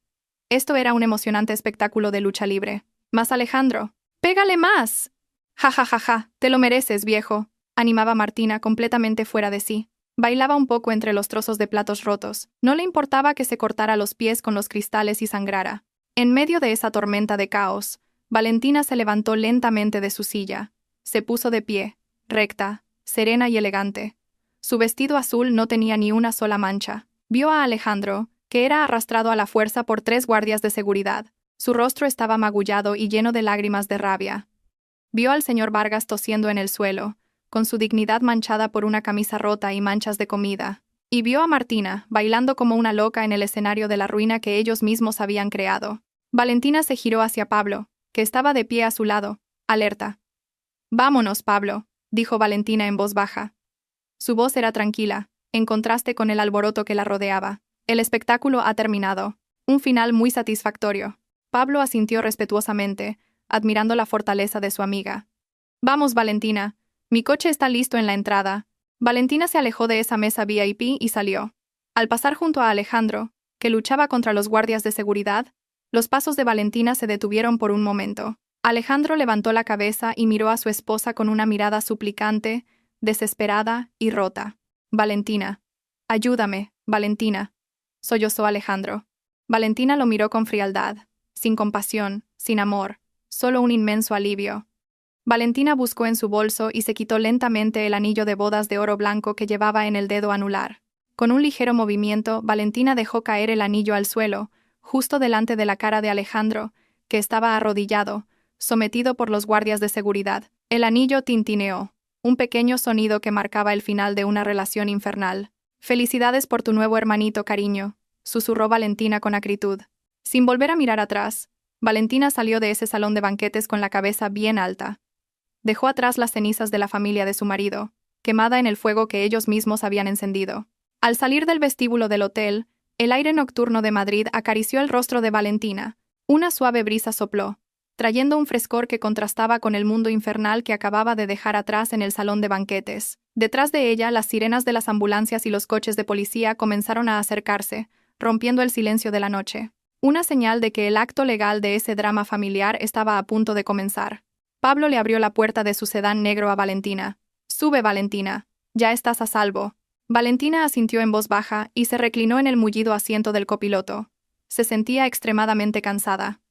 esto era un emocionante espectáculo de lucha libre. «Más, Alejandro, pégale más». «Ja, ja, ja, ja, te lo mereces, viejo», animaba Martina, completamente fuera de sí. Bailaba un poco entre los trozos de platos rotos. No le importaba que se cortara los pies con los cristales y sangrara. En medio de esa tormenta de caos, Valentina se levantó lentamente de su silla. Se puso de pie, recta, serena y elegante. Su vestido azul no tenía ni una sola mancha. Vio a Alejandro, que era arrastrado a la fuerza por 3 guardias de seguridad. Su rostro estaba magullado y lleno de lágrimas de rabia. Vio al señor Vargas tosiendo en el suelo, con su dignidad manchada por una camisa rota y manchas de comida. Y vio a Martina, bailando como una loca en el escenario de la ruina que ellos mismos habían creado. Valentina se giró hacia Pablo, que estaba de pie a su lado, alerta. «Vámonos, Pablo», dijo Valentina en voz baja. Su voz era tranquila, en contraste con el alboroto que la rodeaba. «El espectáculo ha terminado. Un final muy satisfactorio». Pablo asintió respetuosamente, admirando la fortaleza de su amiga. Vamos, Valentina. Mi coche está listo en la entrada. Valentina se alejó de esa mesa VIP y salió. Al pasar junto a Alejandro, que luchaba contra los guardias de seguridad, los pasos de Valentina se detuvieron por un momento. Alejandro levantó la cabeza y miró a su esposa con una mirada suplicante, desesperada y rota. Valentina. Ayúdame, Valentina. Sollozó Alejandro. Valentina lo miró con frialdad, sin compasión, sin amor, solo un inmenso alivio. Valentina buscó en su bolso y se quitó lentamente el anillo de bodas de oro blanco que llevaba en el dedo anular. Con un ligero movimiento, Valentina dejó caer el anillo al suelo, justo delante de la cara de Alejandro, que estaba arrodillado, sometido por los guardias de seguridad. El anillo tintineó, un pequeño sonido que marcaba el final de una relación infernal. «Felicidades por tu nuevo hermanito, cariño», susurró Valentina con acritud. Sin volver a mirar atrás, Valentina salió de ese salón de banquetes con la cabeza bien alta. Dejó atrás las cenizas de la familia de su marido, quemada en el fuego que ellos mismos habían encendido. Al salir del vestíbulo del hotel, el aire nocturno de Madrid acarició el rostro de Valentina. Una suave brisa sopló, trayendo un frescor que contrastaba con el mundo infernal que acababa de dejar atrás en el salón de banquetes. Detrás de ella, las sirenas de las ambulancias y los coches de policía comenzaron a acercarse, rompiendo el silencio de la noche. Una señal de que el acto legal de ese drama familiar estaba a punto de comenzar. Pablo le abrió la puerta de su sedán negro a Valentina. «Sube, Valentina. Ya estás a salvo». Valentina asintió en voz baja y se reclinó en el mullido asiento del copiloto. Se sentía extremadamente cansada.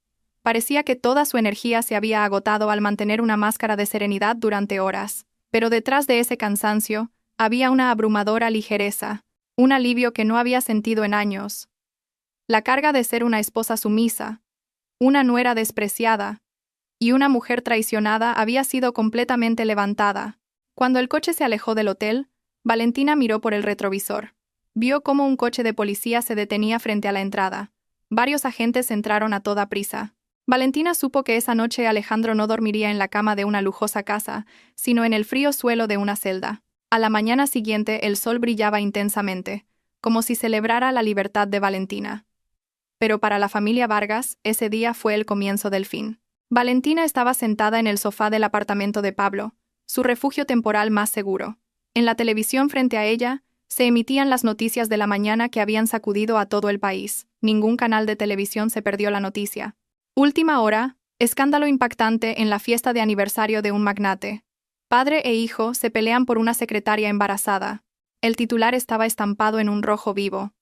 Parecía que toda su energía se había agotado al mantener una máscara de serenidad durante horas. Pero detrás de ese cansancio, había una abrumadora ligereza, un alivio que no había sentido en años. La carga de ser una esposa sumisa, una nuera despreciada, y una mujer traicionada había sido completamente levantada. Cuando el coche se alejó del hotel, Valentina miró por el retrovisor. Vio cómo un coche de policía se detenía frente a la entrada. Varios agentes entraron a toda prisa. Valentina supo que esa noche Alejandro no dormiría en la cama de una lujosa casa, sino en el frío suelo de una celda. A la mañana siguiente el sol brillaba intensamente, como si celebrara la libertad de Valentina. Pero para la familia Vargas, ese día fue el comienzo del fin. Valentina estaba sentada en el sofá del apartamento de Pablo, su refugio temporal más seguro. En la televisión frente a ella, se emitían las noticias de la mañana que habían sacudido a todo el país. Ningún canal de televisión se perdió la noticia. Última hora, escándalo impactante en la fiesta de aniversario de un magnate. Padre e hijo se pelean por una secretaria embarazada. El titular estaba estampado en un rojo vivo.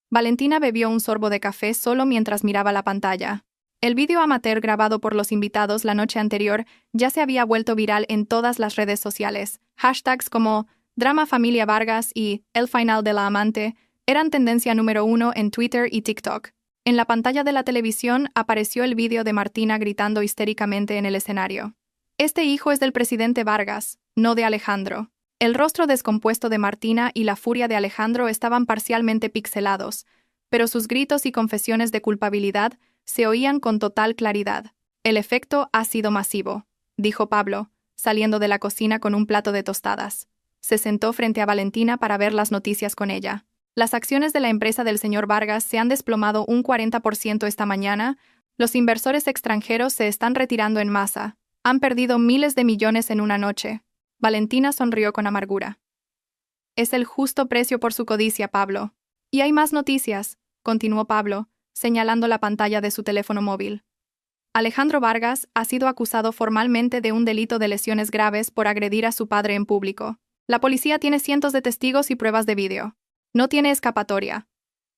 Valentina bebió un sorbo de café solo mientras miraba la pantalla. El vídeo amateur grabado por los invitados la noche anterior ya se había vuelto viral en todas las redes sociales. Hashtags como Drama Familia Vargas y El final de la amante eran tendencia número 1 en Twitter y TikTok. En la pantalla de la televisión apareció el vídeo de Martina gritando histéricamente en el escenario. «Este hijo es del presidente Vargas, no de Alejandro». El rostro descompuesto de Martina y la furia de Alejandro estaban parcialmente pixelados, pero sus gritos y confesiones de culpabilidad se oían con total claridad. «El efecto ha sido masivo», dijo Pablo, saliendo de la cocina con un plato de tostadas. Se sentó frente a Valentina para ver las noticias con ella. «Las acciones de la empresa del señor Vargas se han desplomado un 40% esta mañana, los inversores extranjeros se están retirando en masa, han perdido miles de millones en una noche». Valentina sonrió con amargura. «Es el justo precio por su codicia, Pablo». «Y hay más noticias», continuó Pablo, señalando la pantalla de su teléfono móvil. «Alejandro Vargas ha sido acusado formalmente de un delito de lesiones graves por agredir a su padre en público. La policía tiene cientos de testigos y pruebas de vídeo. No tiene escapatoria.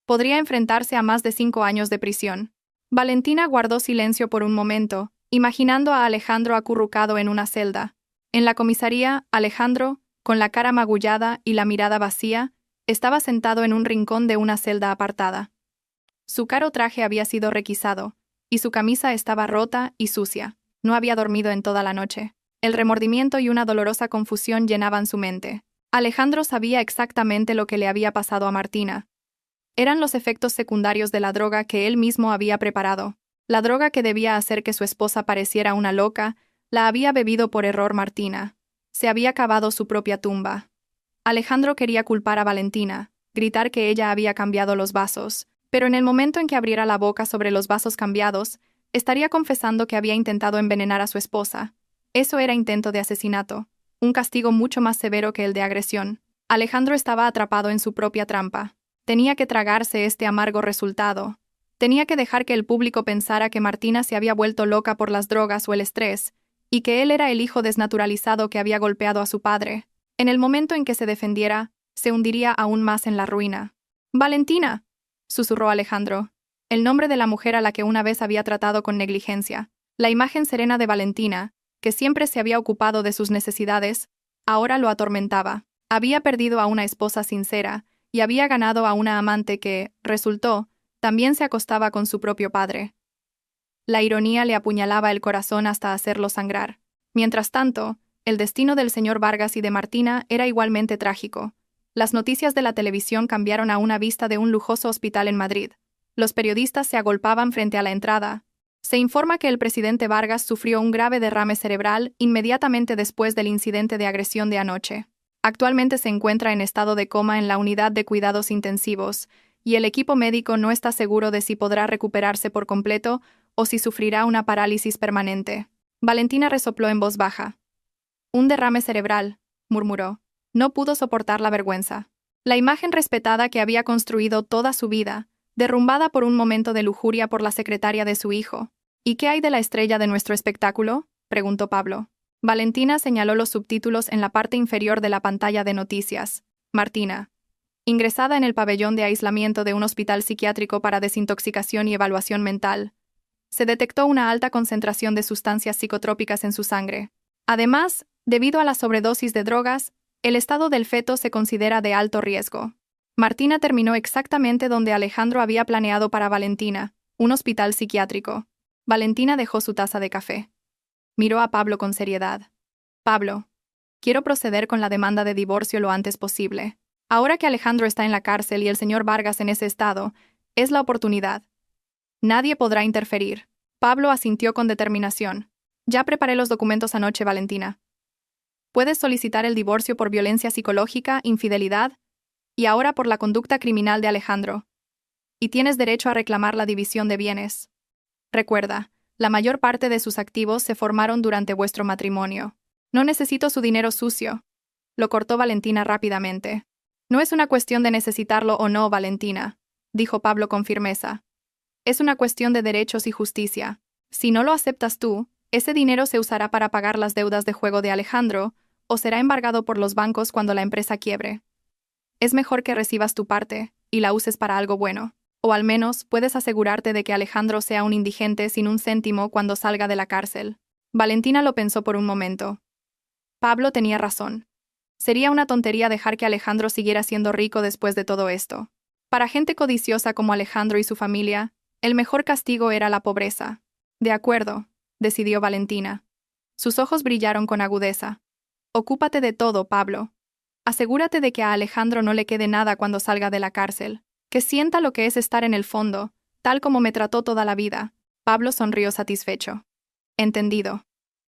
Podría enfrentarse a más de 5 años de prisión». Valentina guardó silencio por un momento, imaginando a Alejandro acurrucado en una celda. En la comisaría, Alejandro, con la cara magullada y la mirada vacía, estaba sentado en un rincón de una celda apartada. Su caro traje había sido requisado, y su camisa estaba rota y sucia. No había dormido en toda la noche. El remordimiento y una dolorosa confusión llenaban su mente. Alejandro sabía exactamente lo que le había pasado a Martina. Eran los efectos secundarios de la droga que él mismo había preparado. La droga que debía hacer que su esposa pareciera una loca, la había bebido por error Martina. Se había cavado su propia tumba. Alejandro quería culpar a Valentina, gritar que ella había cambiado los vasos, pero en el momento en que abriera la boca sobre los vasos cambiados, Estaría confesando que había intentado envenenar a su esposa. Eso era intento de asesinato, un castigo mucho más severo que el de agresión. Alejandro estaba atrapado en su propia trampa. Tenía que tragarse este amargo resultado. Tenía que dejar que el público pensara que Martina se había vuelto loca por las drogas o el estrés, y que él era el hijo desnaturalizado que había golpeado a su padre. En el momento en que se defendiera, se hundiría aún más en la ruina. «Valentina», susurró Alejandro, el nombre de la mujer a la que una vez había tratado con negligencia. La imagen serena de Valentina, que siempre se había ocupado de sus necesidades, ahora lo atormentaba. Había perdido a una esposa sincera y había ganado a una amante que, resultó, también se acostaba con su propio padre. La ironía le apuñalaba el corazón hasta hacerlo sangrar. Mientras tanto, el destino del señor Vargas y de Martina era igualmente trágico. Las noticias de la televisión cambiaron a una vista de un lujoso hospital en Madrid. Los periodistas se agolpaban frente a la entrada. Se informa que el presidente Vargas sufrió un grave derrame cerebral inmediatamente después del incidente de agresión de anoche. Actualmente se encuentra en estado de coma en la unidad de cuidados intensivos, y el equipo médico no está seguro de si podrá recuperarse por completo o si sufrirá una parálisis permanente. Valentina resopló en voz baja. «Un derrame cerebral», murmuró. No pudo soportar la vergüenza. La imagen respetada que había construido toda su vida, derrumbada por un momento de lujuria por la secretaria de su hijo. «¿Y qué hay de la estrella de nuestro espectáculo?», preguntó Pablo. Valentina señaló los subtítulos en la parte inferior de la pantalla de noticias. «Martina, ingresada en el pabellón de aislamiento de un hospital psiquiátrico para desintoxicación y evaluación mental. Se detectó una alta concentración de sustancias psicotrópicas en su sangre. Además, debido a la sobredosis de drogas, el estado del feto se considera de alto riesgo». Martina terminó exactamente donde Alejandro había planeado para Valentina, un hospital psiquiátrico. Valentina dejó su taza de café. Miró a Pablo con seriedad. «Pablo, quiero proceder con la demanda de divorcio lo antes posible. Ahora que Alejandro está en la cárcel y el señor Vargas en ese estado, es la oportunidad. Nadie podrá interferir». Pablo asintió con determinación. «Ya preparé los documentos anoche, Valentina. Puedes solicitar el divorcio por violencia psicológica, infidelidad, y ahora por la conducta criminal de Alejandro. Y tienes derecho a reclamar la división de bienes. Recuerda, la mayor parte de sus activos se formaron durante vuestro matrimonio. No necesito su dinero sucio», lo cortó Valentina rápidamente. «No es una cuestión de necesitarlo o no, Valentina», dijo Pablo con firmeza. «Es una cuestión de derechos y justicia. Si no lo aceptas tú, ese dinero se usará para pagar las deudas de juego de Alejandro o será embargado por los bancos cuando la empresa quiebre. Es mejor que recibas tu parte y la uses para algo bueno. O al menos puedes asegurarte de que Alejandro sea un indigente sin un céntimo cuando salga de la cárcel». Valentina lo pensó por un momento. Pablo tenía razón. Sería una tontería dejar que Alejandro siguiera siendo rico después de todo esto. Para gente codiciosa como Alejandro y su familia, el mejor castigo era la pobreza. «De acuerdo», decidió Valentina. Sus ojos brillaron con agudeza. «Ocúpate de todo, Pablo. Asegúrate de que a Alejandro no le quede nada cuando salga de la cárcel. Que sienta lo que es estar en el fondo, tal como me trató toda la vida». Pablo sonrió satisfecho. «Entendido.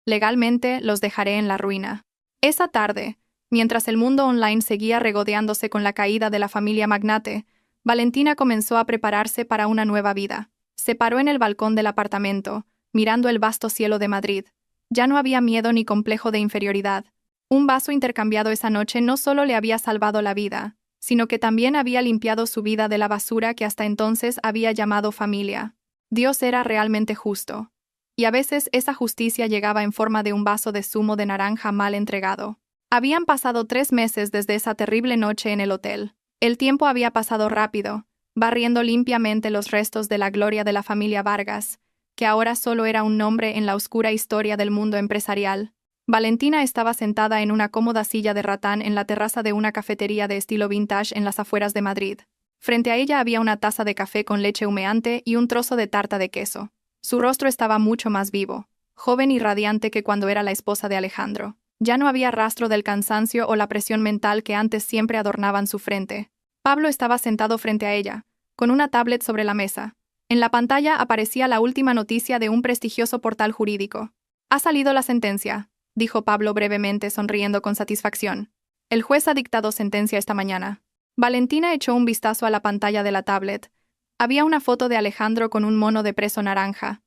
Legalmente los dejaré en la ruina». Esa tarde, mientras el mundo online seguía regodeándose con la caída de la familia magnate, Valentina comenzó a prepararse para una nueva vida. Se paró en el balcón del apartamento, mirando el vasto cielo de Madrid. Ya no había miedo ni complejo de inferioridad. Un vaso intercambiado esa noche no solo le había salvado la vida, sino que también había limpiado su vida de la basura que hasta entonces había llamado familia. Dios era realmente justo. Y a veces esa justicia llegaba en forma de un vaso de zumo de naranja mal entregado. Habían pasado 3 meses desde esa terrible noche en el hotel. El tiempo había pasado rápido, barriendo limpiamente los restos de la gloria de la familia Vargas, que ahora solo era un nombre en la oscura historia del mundo empresarial. Valentina estaba sentada en una cómoda silla de ratán en la terraza de una cafetería de estilo vintage en las afueras de Madrid. Frente a ella había una taza de café con leche humeante y un trozo de tarta de queso. Su rostro estaba mucho más vivo, joven y radiante que cuando era la esposa de Alejandro. Ya no había rastro del cansancio o la presión mental que antes siempre adornaban su frente. Pablo estaba sentado frente a ella, con una tablet sobre la mesa. En la pantalla aparecía la última noticia de un prestigioso portal jurídico. «Ha salido la sentencia», dijo Pablo brevemente, sonriendo con satisfacción. «El juez ha dictado sentencia esta mañana». Valentina echó un vistazo a la pantalla de la tablet. Había una foto de Alejandro con un mono de preso naranja.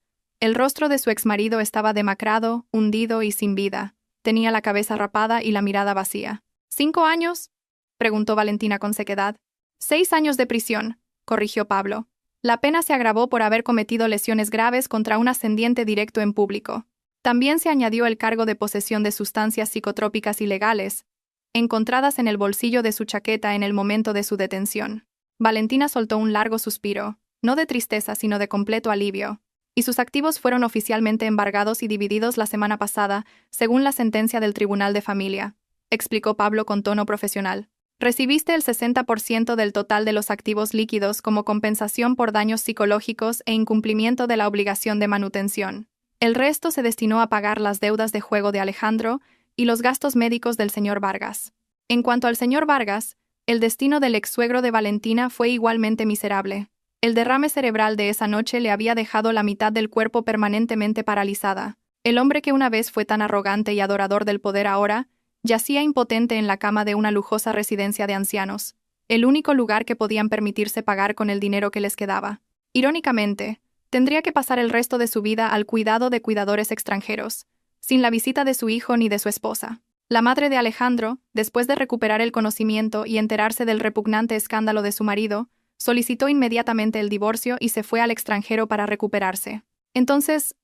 El rostro de su exmarido estaba demacrado, hundido y sin vida. Tenía la cabeza rapada y la mirada vacía. ¿5 años? Preguntó Valentina con sequedad. 6 años de prisión, corrigió Pablo. La pena se agravó por haber cometido lesiones graves contra un ascendiente directo en público. También se añadió el cargo de posesión de sustancias psicotrópicas ilegales, encontradas en el bolsillo de su chaqueta en el momento de su detención. Valentina soltó un largo suspiro, no de tristeza sino de completo alivio, y sus activos fueron oficialmente embargados y divididos la semana pasada, según la sentencia del Tribunal de Familia, explicó Pablo con tono profesional. Recibiste el 60% del total de los activos líquidos como compensación por daños psicológicos e incumplimiento de la obligación de manutención. El resto se destinó a pagar las deudas de juego de Alejandro y los gastos médicos del señor Vargas. En cuanto al señor Vargas, el destino del ex-suegro de Valentina fue igualmente miserable. El derrame cerebral de esa noche le había dejado la mitad del cuerpo permanentemente paralizada. El hombre que una vez fue tan arrogante y adorador del poder ahora yacía impotente en la cama de una lujosa residencia de ancianos, el único lugar que podían permitirse pagar con el dinero que les quedaba. Irónicamente, tendría que pasar el resto de su vida al cuidado de cuidadores extranjeros, sin la visita de su hijo ni de su esposa. La madre de Alejandro, después de recuperar el conocimiento y enterarse del repugnante escándalo de su marido, solicitó inmediatamente el divorcio y se fue al extranjero para recuperarse. Entonces,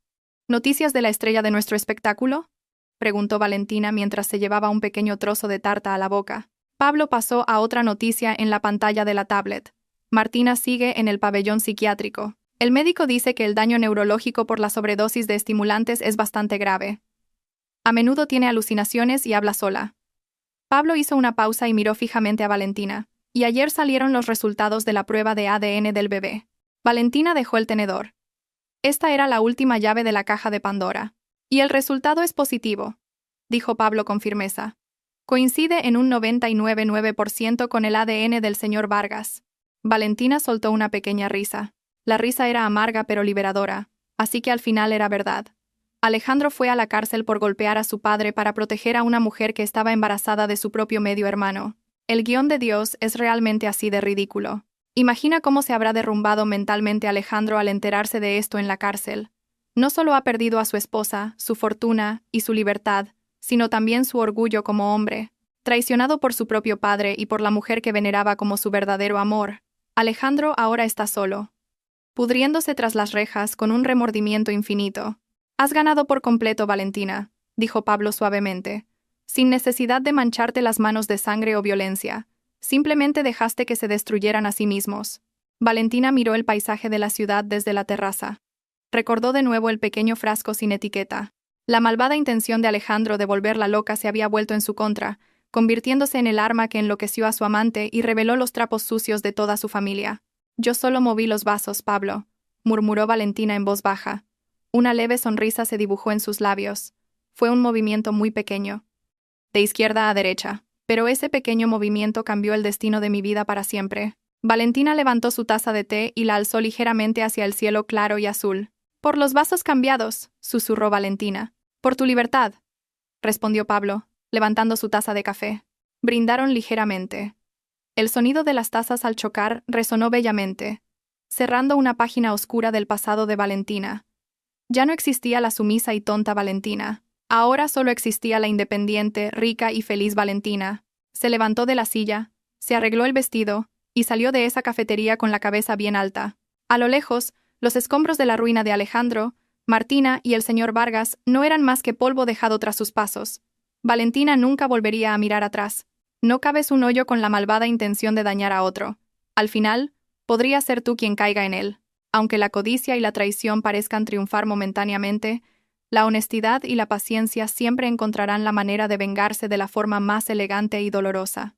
¿noticias de la estrella de nuestro espectáculo?, preguntó Valentina mientras se llevaba un pequeño trozo de tarta a la boca. Pablo pasó a otra noticia en la pantalla de la tablet. Martina sigue en el pabellón psiquiátrico. El médico dice que el daño neurológico por la sobredosis de estimulantes es bastante grave. A menudo tiene alucinaciones y habla sola. Pablo hizo una pausa y miró fijamente a Valentina. Y ayer salieron los resultados de la prueba de ADN del bebé. Valentina dejó el tenedor. Esta era la última llave de la caja de Pandora. Y el resultado es positivo, dijo Pablo con firmeza. Coincide en un 99,9% con el ADN del señor Vargas. Valentina soltó una pequeña risa. La risa era amarga pero liberadora, así que al final era verdad. Alejandro fue a la cárcel por golpear a su padre para proteger a una mujer que estaba embarazada de su propio medio hermano. El guión de Dios es realmente así de ridículo. Imagina cómo se habrá derrumbado mentalmente Alejandro al enterarse de esto en la cárcel. No solo ha perdido a su esposa, su fortuna y su libertad, sino también su orgullo como hombre. Traicionado por su propio padre y por la mujer que veneraba como su verdadero amor, Alejandro ahora está solo, pudriéndose tras las rejas con un remordimiento infinito. Has ganado por completo, Valentina, dijo Pablo suavemente, sin necesidad de mancharte las manos de sangre o violencia. Simplemente dejaste que se destruyeran a sí mismos. Valentina miró el paisaje de la ciudad desde la terraza. Recordó de nuevo el pequeño frasco sin etiqueta. La malvada intención de Alejandro de volverla loca se había vuelto en su contra, convirtiéndose en el arma que enloqueció a su amante y reveló los trapos sucios de toda su familia. Yo solo moví los vasos, Pablo, murmuró Valentina en voz baja. Una leve sonrisa se dibujó en sus labios. Fue un movimiento muy pequeño, de izquierda a derecha, pero ese pequeño movimiento cambió el destino de mi vida para siempre. Valentina levantó su taza de té y la alzó ligeramente hacia el cielo claro y azul. Por los vasos cambiados, susurró Valentina. Por tu libertad, respondió Pablo, levantando su taza de café. Brindaron ligeramente. El sonido de las tazas al chocar resonó bellamente, cerrando una página oscura del pasado de Valentina. Ya no existía la sumisa y tonta Valentina. Ahora solo existía la independiente, rica y feliz Valentina. Se levantó de la silla, se arregló el vestido y salió de esa cafetería con la cabeza bien alta. A lo lejos, los escombros de la ruina de Alejandro, Martina y el señor Vargas no eran más que polvo dejado tras sus pasos. Valentina nunca volvería a mirar atrás. No cabes un hoyo con la malvada intención de dañar a otro. Al final, podría ser tú quien caiga en él. Aunque la codicia y la traición parezcan triunfar momentáneamente, la honestidad y la paciencia siempre encontrarán la manera de vengarse de la forma más elegante y dolorosa.